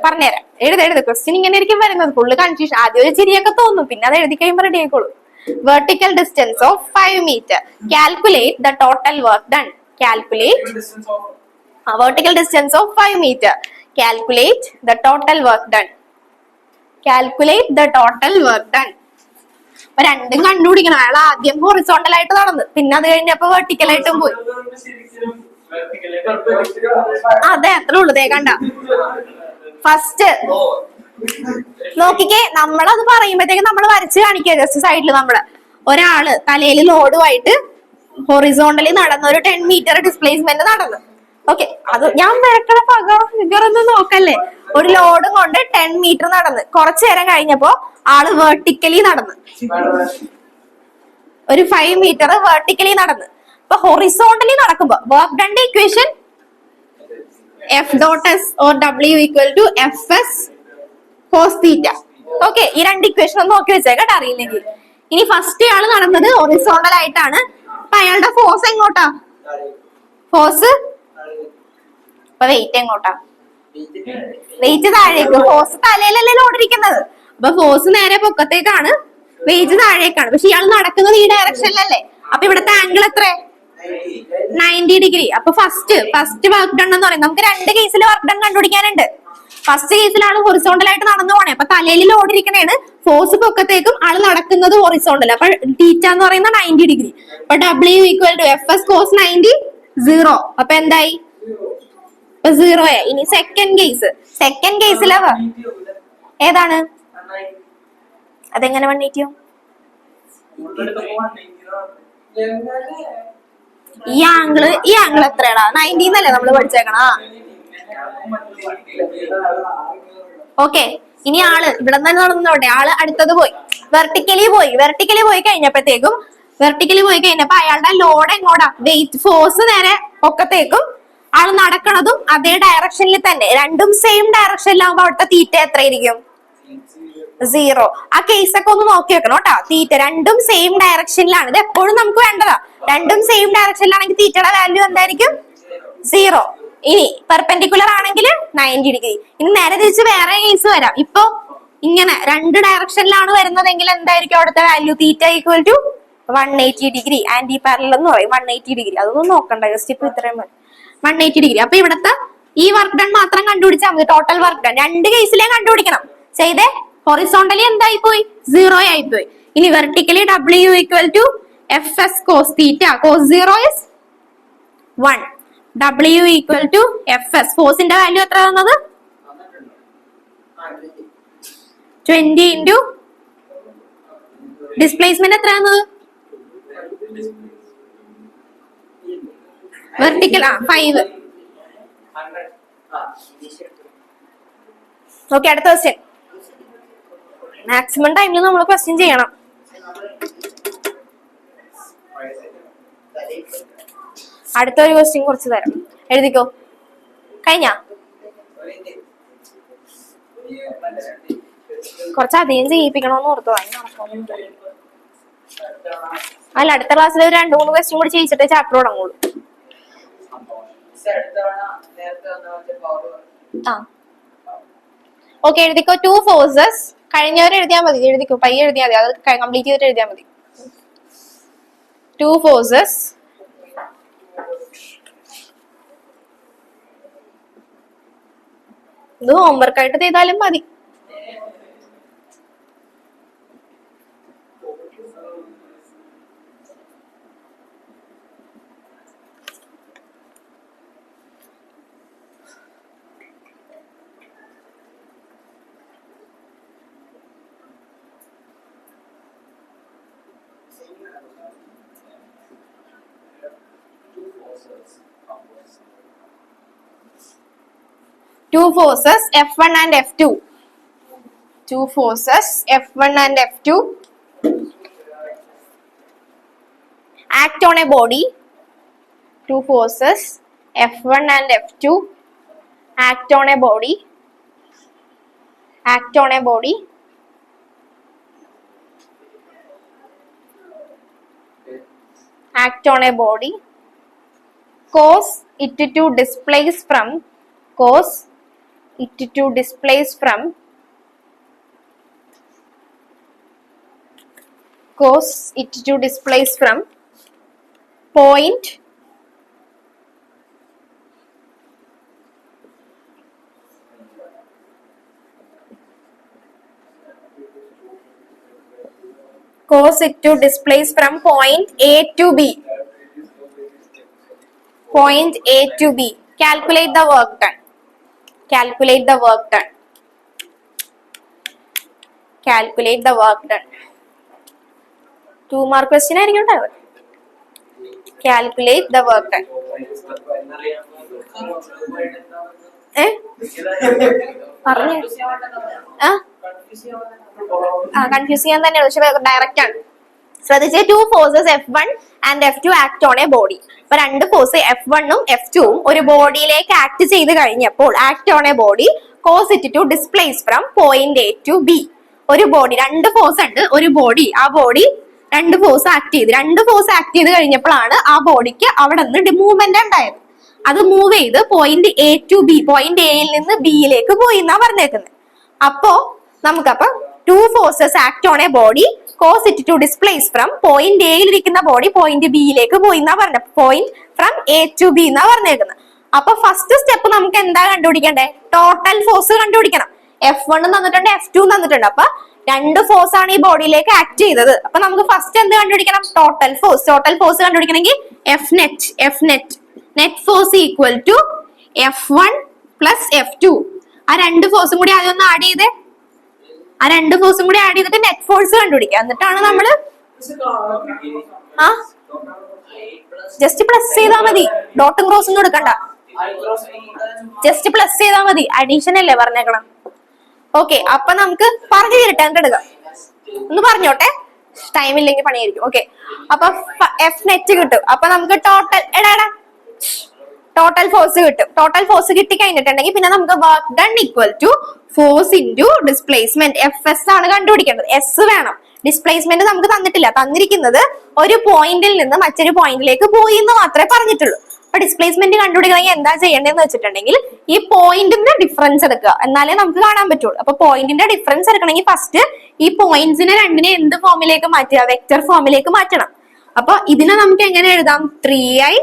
പറഞ്ഞുതരാം, എഴുത്. ക്വസ്റ്റ്യൻ ഇങ്ങനെ ആയിരിക്കും വരുന്നത്, ഫുള്ള് കൺഫ്യൂഷൻ. ആദ്യം ഒരു ചിരിയൊക്കെ തോന്നും, പിന്നെ അത് എഴുതി കഴിയുമ്പോൾ റെഡി ആയിക്കോളൂ. Vertical distance of 5 meter. Calculate the total work done. Vertical distance of 5 meter. Calculate the total work done. അപ്പൊ രണ്ടും കണ്ടുപിടിക്കണം. അയാൾ ആദ്യം ഹൊറിസോണ്ടൽ ആയിട്ട് നടന്ന്, പിന്നെ അത് കഴിഞ്ഞപ്പോ വെർട്ടിക്കൽ ആയിട്ടും പോയി. അതെ, അത്രേ ഉള്ളൂ. കണ്ട ഫസ്റ്റ് നോക്കിക്കേ, നമ്മളത് പറയുമ്പോഴത്തേക്ക് നമ്മൾ വരച്ച് കാണിക്കുക. ജസ്റ്റ് സൈഡിൽ നമ്മള് ഒരാള് തലയിൽ ലോഡുമായിട്ട് ഹൊറിസോണ്ടലി നടന്ന ഒരു 10 meter ഡിസ്പ്ലേസ്മെന്റ് നടന്നു. ഓക്കെ, അത് ഞാൻ വരക്കണ ഫിഗറൊന്നും നോക്കല്ലേ. ഒരു ലോഡും കൊണ്ട് 10 meter നടന്ന് കുറച്ചു നേരം കഴിഞ്ഞപ്പോ ആള് വെർട്ടിക്കലി നടന്ന് ഒരു 5 meter വെർട്ടിക്കലി നടന്ന്. അപ്പൊ ഹൊറിസോണ്ടലി നടക്കുമ്പോ work done equation F.S or W equal to Fs cos theta. Okay, ഈ 2 ഇക്വേഷൻ ഒന്ന് നോക്കി വെച്ചേക്കട്ടെ അറിയില്ലെങ്കിൽ. ഇനി ഫസ്റ്റ് ആള് നടന്നത് ഹൊറിസോണ്ടൽ ആയിട്ടാണ്. അപ്പൊ അയാളുടെ ഫോഴ്സ് എങ്ങോട്ടാ? ഫോഴ്സ് അപ്പൊ വെയിറ്റ് എങ്ങോട്ടാ? വെയിറ്റ് താഴേക്ക്. ഫോഴ്സ് തലയിലല്ലേ ലോഡ് ഇരിക്കുന്നത്, അപ്പൊ ഫോഴ്സ് നേരെ പൊക്കത്തേക്കാണ്, വെയിറ്റ് താഴേക്കാണ്. പക്ഷെ ഇയാൾ നടക്കുന്നത് ഈ ഡയറക്ഷനിലല്ലേ. അപ്പൊ ഇവിടുത്തെ ആംഗിൾ എത്ര? 90 ഡിഗ്രി. അപ്പൊ ഫസ്റ്റ് വർക്ക് ഡൺ എന്ന് പറയുന്നത് നമുക്ക് 2 കേസിൽ വർക്ക് ഡൺ കണ്ടുപിടിക്കാനുണ്ട്. ഫസ്റ്റ് കേസിലാണ് ഹൊറിസോണ്ടൽ ആയിട്ട് നടന്നു പോണേ, അപ്പൊ തലയിൽ ലോഡ് ഇരിക്കണേണ്, ഫോഴ്സ് പൊക്കത്തേക്കും, ആള് നടക്കുന്നത് ഹൊറിസോണ്ടൽ. അപ്പൊ തീറ്റ എന്ന് പറയുന്നത് 90 ഡിഗ്രി. അപ്പൊ W equal to Fs cos 90 0. അപ്പൊ എന്തായി? 0. ഇനി സെക്കൻഡ് കേസില് ഏതാണ്? അതെങ്ങനെ 180? ഈ ആംഗിള് എത്രയാടാ? 90 എന്നല്ലേ നമ്മള് പഠിച്ചേക്കണ? ഓക്കെ, ഇനി ആള് ഇവിടെ തന്നെ നടന്നോട്ടെ. ആള് അടുത്തത് പോയി, വെർട്ടിക്കലി പോയി കഴിഞ്ഞപ്പോ അയാളുടെ ലോഡ് എങ്ങോട്ടാ? വെയിറ്റ് ഫോഴ്സ് നേരെ പൊക്കത്തേക്കും, ആള് നടക്കണതും അതേ ഡയറക്ഷനിൽ തന്നെ. രണ്ടും സെയിം ഡയറക്ഷനിലാവുമ്പോ അവിടുത്തെ തീറ്റ എത്രയായിരിക്കും? 0. ആ കേസൊക്കെ ഒന്ന് നോക്കി വെക്കണം കേട്ടോ. തീറ്റ രണ്ടും സെയിം ഡയറക്ഷനിലാണ്. ഇത് എപ്പോഴും നമുക്ക് വേണ്ടതാ. രണ്ടും സെയിം ഡയറക്ഷനിലാണെങ്കിൽ തീറ്റയുടെ വാല്യൂ എന്തായിരിക്കും? 0. ഇനി പെർപെൻഡിക്കുലർ ആണെങ്കിൽ 90 ഡിഗ്രി. ഇനി നേരെ തിരിച്ച് വേറെ കേസ് വരാം. ഇപ്പൊ ഇങ്ങനെ 2 ഡയറക്ഷനിലാണ് വരുന്നതെങ്കിൽ എന്തായിരിക്കും അവിടുത്തെ value? Theta equal to 180 degree. Anti parallel എന്ന് പറയും 180 ഡിഗ്രി. അതൊന്നും നോക്കണ്ട, ജസ്റ്റ് ഇപ്പൊ ഇത്രയും 180 ഡിഗ്രി. അപ്പൊ ഇവിടുത്തെ ഈ വർക്ക് ഡൺ മാത്രം കണ്ടുപിടിച്ചാൽ മതി. ടോട്ടൽ വർക്ക് ഡൺ 2 കേസിലേ കണ്ടുപിടിക്കണം. ചെയ്തേ. ഹൊറിസോണ്ടലി എന്തായി പോയി? 0 ആയിപ്പോയി. ഇനി vertically W equal to Fs cos theta. Cos 0 is 1. W equal to Fs. ഫോഴ്സിന്റെ വാല്യൂ എത്ര വന്നത്? 20 ഇൻറ്റു ഡിസ്പ്ലേസ്മെന്റ് എത്ര വന്നത്? വെർട്ടിക്കൽ 5. ഓക്കെ, അടുത്ത ക്വസ്റ്റ്യൻ. മാക്സിമം ടൈമിൽ നമ്മൾ ക്വസ്റ്റ്യൻ ചെയ്യണം. അടുത്തൊരു ക്വസ്റ്റ്യൻ കുറച്ച് തരാം, എഴുതിക്കോ. കഴിഞ്ഞ കുറച്ചധികം ചെയ്യിപ്പിക്കണമെന്ന് ഓർത്തതാ. അല്ല, അടുത്ത ക്ലാസ്സിൽ ഒരു 2-3 ക്വസ്റ്റ്യൻ കൂടി ചെയ്യിച്ചിട്ടേ ചാപ്റ്റർ തുടങ്ങുള്ളൂ. ആ ഓക്കെ, എഴുതിക്കോ. 2 ഫോഴ്സസ്. കഴിഞ്ഞവർ എഴുതിയാൽ മതി, എഴുതിക്കോ. പയ്യെ എഴുതിയാൽ മതി, അത് കംപ്ലീറ്റ് ചെയ്തിട്ട് എഴുതിയാൽ മതി. 2 ഫോഴ്സസ് ഇത് ഹോംവർക്ക് ആയിട്ട് ചെയ്താലും മതി. Two forces F1 and F2. Two forces F1 and F2 act on a body. Two forces F1 and F2 act on a body. Act on a body. Act on a body. Cause it to displace from. Cause it to displace from. Cause it to displace from point cause it to displace from point A to B. Point A to B. Calculate the work done. Calculate the work done. Calculate the work done. 2 mark question ആയിരിക്കും കേട്ടോ. Calculate the work done. പറഞ്ഞു കൺഫ്യൂസ് ചെയ്യാൻ തന്നെയാണ്, പക്ഷെ ഡയറക്റ്റ് ആണ്. ശ്രദ്ധിച്ച്, 2 forces F1 and F2 act on a body. അപ്പൊ 2 ഫോഴ്സ് F1 ഉം F2 ഉം ഒരു ബോഡിയിലേക്ക് ആക്ട് ചെയ്ത് കഴിഞ്ഞപ്പോൾ act on a body cause it to displace from point A to B. ഒരു ബോഡി, 2 ഫോഴ്സ് ഉണ്ട്, ഒരു ബോഡി, ആ ബോഡി 2 ഫോഴ്സ് ആക്ട് ചെയ്ത് 2 ഫോഴ്സ് ആക്ട് ചെയ്ത് കഴിഞ്ഞപ്പോഴാണ് ആ ബോഡിക്ക് അവിടെ നിന്ന് മൂവ്മെന്റ് ഉണ്ടായത്. അത് മൂവ് ചെയ്ത് point A to B, point എയിൽ നിന്ന് ബിയിലേക്ക് പോയി എന്നാ പറഞ്ഞേക്കുന്നത്. അപ്പോ നമുക്കപ്പൊ 2 forces act on a body cause it to displace from point എയിൽ ഇരിക്കുന്ന ബോഡി പോയിന്റ് ബിയിലേക്ക് പോയി എന്നാ പറഞ്ഞ, point from A to B എന്നാ പറഞ്ഞേക്കുന്നത്. അപ്പൊ ഫസ്റ്റ് സ്റ്റെപ്പ് നമുക്ക് എന്താ കണ്ടുപിടിക്കണ്ടേ? ടോട്ടൽ ഫോഴ്സ് കണ്ടുപിടിക്കണം. F1 തന്നിട്ടുണ്ട്, F2 തന്നിട്ടുണ്ട്. അപ്പൊ 2 ഫോഴ്സ് ആണ് ഈ ബോഡിയിലേക്ക് ആക്ട് ചെയ്തത്. അപ്പൊ നമുക്ക് ഫസ്റ്റ് എന്ത് കണ്ടുപിടിക്കണം? Total force. ടോട്ടൽ ഫോഴ്സ് കണ്ടുപിടിക്കണമെങ്കിൽ net force equal to F1 plus F2. ആ 2 ഫോഴ്സും കൂടി ആദ്യം ഒന്ന് ആഡ് ചെയ്തേ. ആ 2 ഫോഴ്സും കൂടി ആഡ് ചെയ്തിട്ട് നെറ്റ് ഫോഴ്സ് കണ്ടുപിടിക്കുക. എന്നിട്ടാണ് നമ്മള് ജസ്റ്റ് പ്ലസ് ചെയ്താൽ മതി, ഡോട്ടും ക്രോസും ഒന്നും എടുക്കണ്ട, ജസ്റ്റ് പ്ലസ് ചെയ്താൽ മതി. അഡീഷൻ അല്ലേ പറഞ്ഞേക്കണം. ഓക്കെ, അപ്പൊ നമുക്ക് പറഞ്ഞു തരട്ടെ, എന്നിട്ട് എടുക്കാം. ഒന്ന് പറഞ്ഞോട്ടെ, ടൈം ഇല്ലെങ്കിൽ പണിയായിരിക്കും. ഓക്കെ, അപ്പൊ F നെറ്റ് കിട്ടും. അപ്പൊ നമുക്ക് ടോട്ടൽ ഫോഴ്സ് കിട്ടും. ടോട്ടൽ ഫോഴ്സ് കിട്ടി കഴിഞ്ഞിട്ടുണ്ടെങ്കിൽ പിന്നെ നമുക്ക് work done equal to force into displacement. FS ആണ് കണ്ടുപിടിക്കേണ്ടത്. S വേണം. ഡിസ്പ്ലേസ്മെന്റ് നമുക്ക് തന്നിട്ടില്ല, തന്നിരിക്കുന്നത് ഒരു പോയിന്റിൽ നിന്ന് മറ്റൊരു പോയിന്റിലേക്ക് പോയി എന്ന് മാത്രമേ പറഞ്ഞിട്ടുള്ളൂ. അപ്പൊ ഡിസ്പ്ലേസ്മെന്റ് കണ്ടുപിടിക്കണമെങ്കിൽ എന്താ ചെയ്യേണ്ടതെന്ന് വെച്ചിട്ടുണ്ടെങ്കിൽ ഈ പോയിന്റിന്റെ ഡിഫറൻസ് എടുക്കുക, എന്നാലേ നമുക്ക് കാണാൻ പറ്റുള്ളൂ. അപ്പൊ പോയിന്റിന്റെ ഡിഫറൻസ് എടുക്കണമെങ്കിൽ ഫസ്റ്റ് ഈ പോയിന്റ്സിനെ രണ്ടിനെ എന്ത് ഫോമിലേക്ക് മാറ്റുക? വെക്ടർ ഫോമിലേക്ക് മാറ്റണം. അപ്പൊ ഇതിനെ നമുക്ക് എങ്ങനെ എഴുതാം? 3i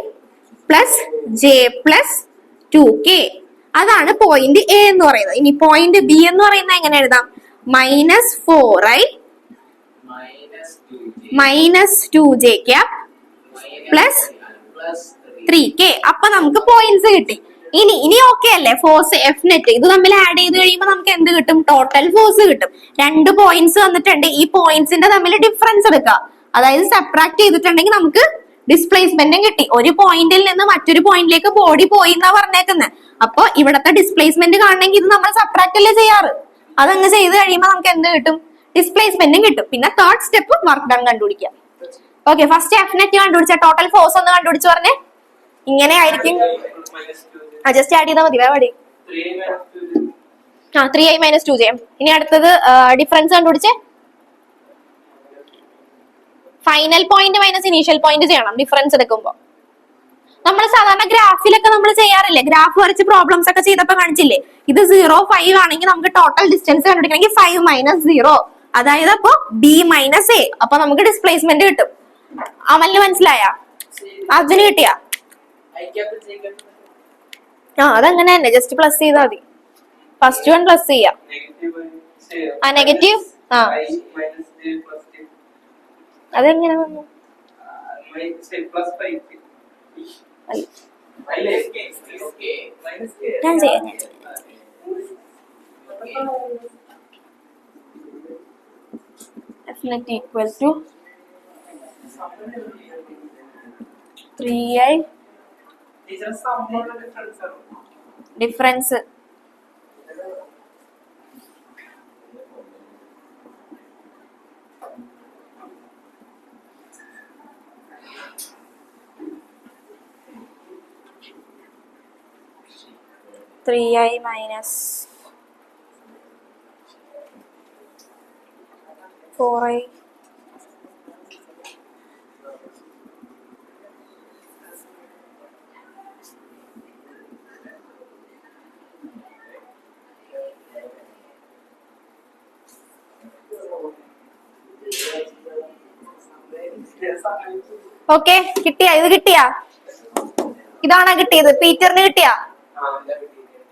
plus J plus 2k. അതാണ് പോയിന്റ് എ എന്ന് പറയുന്നത്. ഇനി പോയിന്റ് ബി എന്ന് പറയുന്നത് എങ്ങനെ എഴുതാം? -4i minus 2j cap plus 3k. അപ്പൊ നമുക്ക് പോയിന്റ്സ് കിട്ടി. ഇനി ഓക്കെ അല്ലേ? ഫോഴ്സ് F നെറ്റ് ഇത് തമ്മിൽ ആഡ് ചെയ്ത് കഴിയുമ്പോൾ നമുക്ക് എന്ത് കിട്ടും? ടോട്ടൽ ഫോഴ്സ് കിട്ടും. 2 പോയിന്റ്സ് വന്നിട്ടുണ്ട്, ഈ പോയിന്റ്സിന്റെ തമ്മിൽ ഡിഫറൻസ് എടുക്കുക, അതായത് സബ്ട്രാക്ട് ചെയ്തിട്ടുണ്ടെങ്കിൽ നമുക്ക് ഡിസ്പ്ലേസ്മെന്റും കിട്ടി. ഒരു പോയിന്റിൽ നിന്ന് മറ്റൊരു പോയിന്റിലേക്ക് ബോഡി പോയി എന്നാ പറഞ്ഞേക്കുന്നത്. അപ്പൊ ഇവിടത്തെ ഡിസ്പ്ലേസ്മെന്റ് കാണണമെങ്കിൽ ഇത് നമ്മൾ സബ്ട്രാക്ട് അല്ലേ ചെയ്യാറ്. അതങ്ങ് ചെയ്ത് കഴിയുമ്പോൾ നമുക്ക് എന്ത് കിട്ടും? ഡിസ്പ്ലേസ്മെന്റും കിട്ടും. പിന്നെ തേർഡ് സ്റ്റെപ്പ് വർക്ക് ഡൺ കണ്ടുപിടിക്കാം. ഓക്കെ, ഫസ്റ്റ് എഫ് നെറ്റ് കണ്ടുപിടിച്ച ടോട്ടൽ ഫോഴ്സ് ഒന്ന് കണ്ടുപിടിച്ച് പറഞ്ഞേ. ഇങ്ങനെ ആയിരിക്കും. ജസ്റ്റ് ആഡ് ചെയ്താൽ മതി. വേറെ 3i - 2j. ഇനി അടുത്തത് ഡിഫറൻസ് കണ്ടുപിടിച്ചേ. Final point minus initial point ചെയ്യണം ഡിഫറൻസ് എടുക്കുമ്പോ. നമ്മൾ സാധാരണ ഗ്രാഫിലൊക്കെ നമ്മൾ ചെയ്യാറില്ലേ, ഗ്രാഫ് വരച്ച് പ്രോബ്ലംസ് ഒക്കെ ചെയ്തപ്പോ കാണിച്ചില്ലേ, ഇത് 0, 5 ആണെങ്കിൽ നമുക്ക് ടോട്ടൽ ഡിസ്റ്റൻസ് കണ്ടുപിടിക്കണമെങ്കിൽ 5 - 0, അതായത് അപ്പൊ b - a. അപ്പൊ നമുക്ക് ഡിസ്പ്ലേസ്മെന്റ് കിട്ടും. അമലിന് മനസ്സിലായ? അതിന് കിട്ടിയാ? അതങ്ങനെ തന്നെ, ജസ്റ്റ് പ്ലസ് ചെയ്താൽ മതി. ഫസ്റ്റ് വൺ പ്ലസ് ചെയ്യാം. നെഗറ്റീവ്. അതെങ്ങനെ വന്നു? ഞാൻ ചെയ്യാം. F net equal to 3i difference. (3i - 4i) okay, കിട്ടിയാ? ഇത് കിട്ടിയാ? ഇതാണോ കിട്ടിയത്? പീറ്ററിന് കിട്ടിയാ?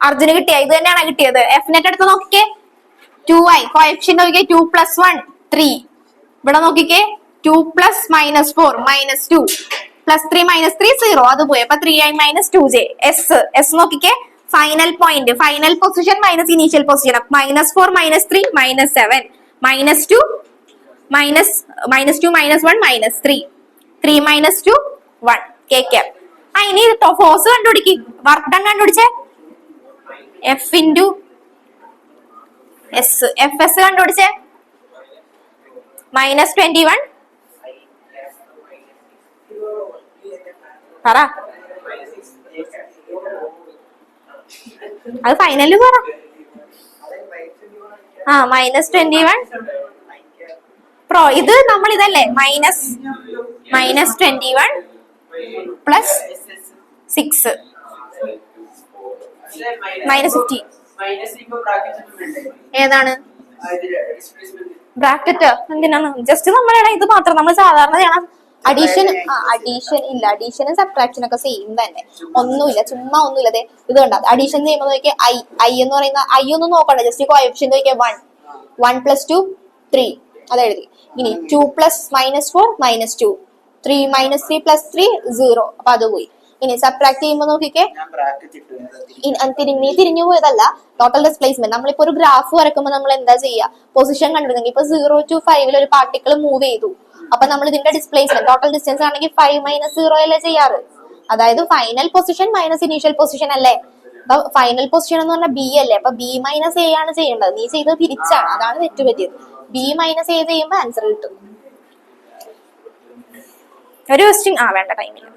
അർജുന് കിട്ടിയാ? ഇത് തന്നെയാണോ കിട്ടിയത്? എഫ് നെറ്റ് എടുത്ത് നോക്കിക്കേ. 2i കോഎഫിഷ്യന്റ് നോക്കിക്കേ. 2 + 1 3. ഇവിടെ നോക്കിക്കേ. 2 + -4 -2 +3 -3 0. അത് പോയി. അപ്പൊ 3i - 2j. എസ് നോക്കിക്കേ. Final point, final position minus initial position. -4 -3 -7 -2 -2 -1 -3 3 - 2 1 k. ഇനി ഫോഴ്സ് കണ്ടുപിടിക്ക്. വർക്ക് ഡൺ കണ്ടുപിടിച്ചേ. F × S. Fs കണ്ടുപിടിച്ചേ. -21 പറ. അത് ഫൈനല് പറ. -21 പ്രോ. ഇത് നമ്മൾ ഇതല്ലേ -21 + 6 -50. ഏതാണ് ബ്രാക്കറ്റ്? എന്തിനാണ്? ജസ്റ്റ് നമ്മളെ ഇത് മാത്രം നമ്മൾ സാധാരണ ചെയ്യണം. അഡീഷൻ ഇല്ല. അഡീഷനും സബ്ട്രാക്ഷനും ഒക്കെ സെയിം തന്നെ. ഒന്നുമില്ല, ചുമ്മാ ഒന്നുമില്ല. അതെ ഇത് കണ്ട അഡീഷൻ ചെയ്യുമ്പോൾ നോക്കിയാൽ ഐ എന്ന് പറയുന്ന ഐ ഒന്നും നോക്കണ്ട. ജസ്റ്റ് കോഎഫിഷ്യന്റ് നോക്കിയാൽ 1 + 2 3 അതെഴുതി. ഇനി 2 + -4 -2 3 - 3 + 3 0. അപ്പൊ അത് പോയി. ഇനി സബ്ട്രാക്ട് ചെയ്യുമ്പോൾ നോക്കിക്കേ. തിരിഞ്ഞു പോയതല്ല, ടോട്ടൽ ഡിസ്പ്ലേസ്മെന്റ്. നമ്മളിപ്പോ ഒരു ഗ്രാഫ് വരക്കുമ്പോൾ നമ്മൾ എന്താ ചെയ്യുക? പൊസിഷൻ കണ്ടുപിടിക്കുക. ഇപ്പൊ 0 to 5 ഒരു പാർട്ടിക്കിൾ മൂവ് ചെയ്തു. അപ്പൊ നമ്മൾ ഇതിന്റെ ഡിസ്പ്ലേസ്മെന്റ് ടോട്ടൽ ഡിസ്റ്റൻസ് ആണെങ്കിൽ 5 - 0 അല്ലേ ചെയ്യാറ്. അതായത് final position minus initial position അല്ലേ. അപ്പൊ ഫൈനൽ പൊസിഷൻ എന്ന് പറഞ്ഞാൽ ബി അല്ലേ. അപ്പൊ b - a ആണ് ചെയ്യേണ്ടത്. നീ ചെയ്തത് തിരിച്ചാണ്, അതാണ് തെറ്റ് പറ്റിയത്. b - a ചെയ്യുമ്പോൾ ആൻസർ കിട്ടും. ഒരു ക്വസ്റ്റ്യൻ വേണ്ട ടൈമില്ല.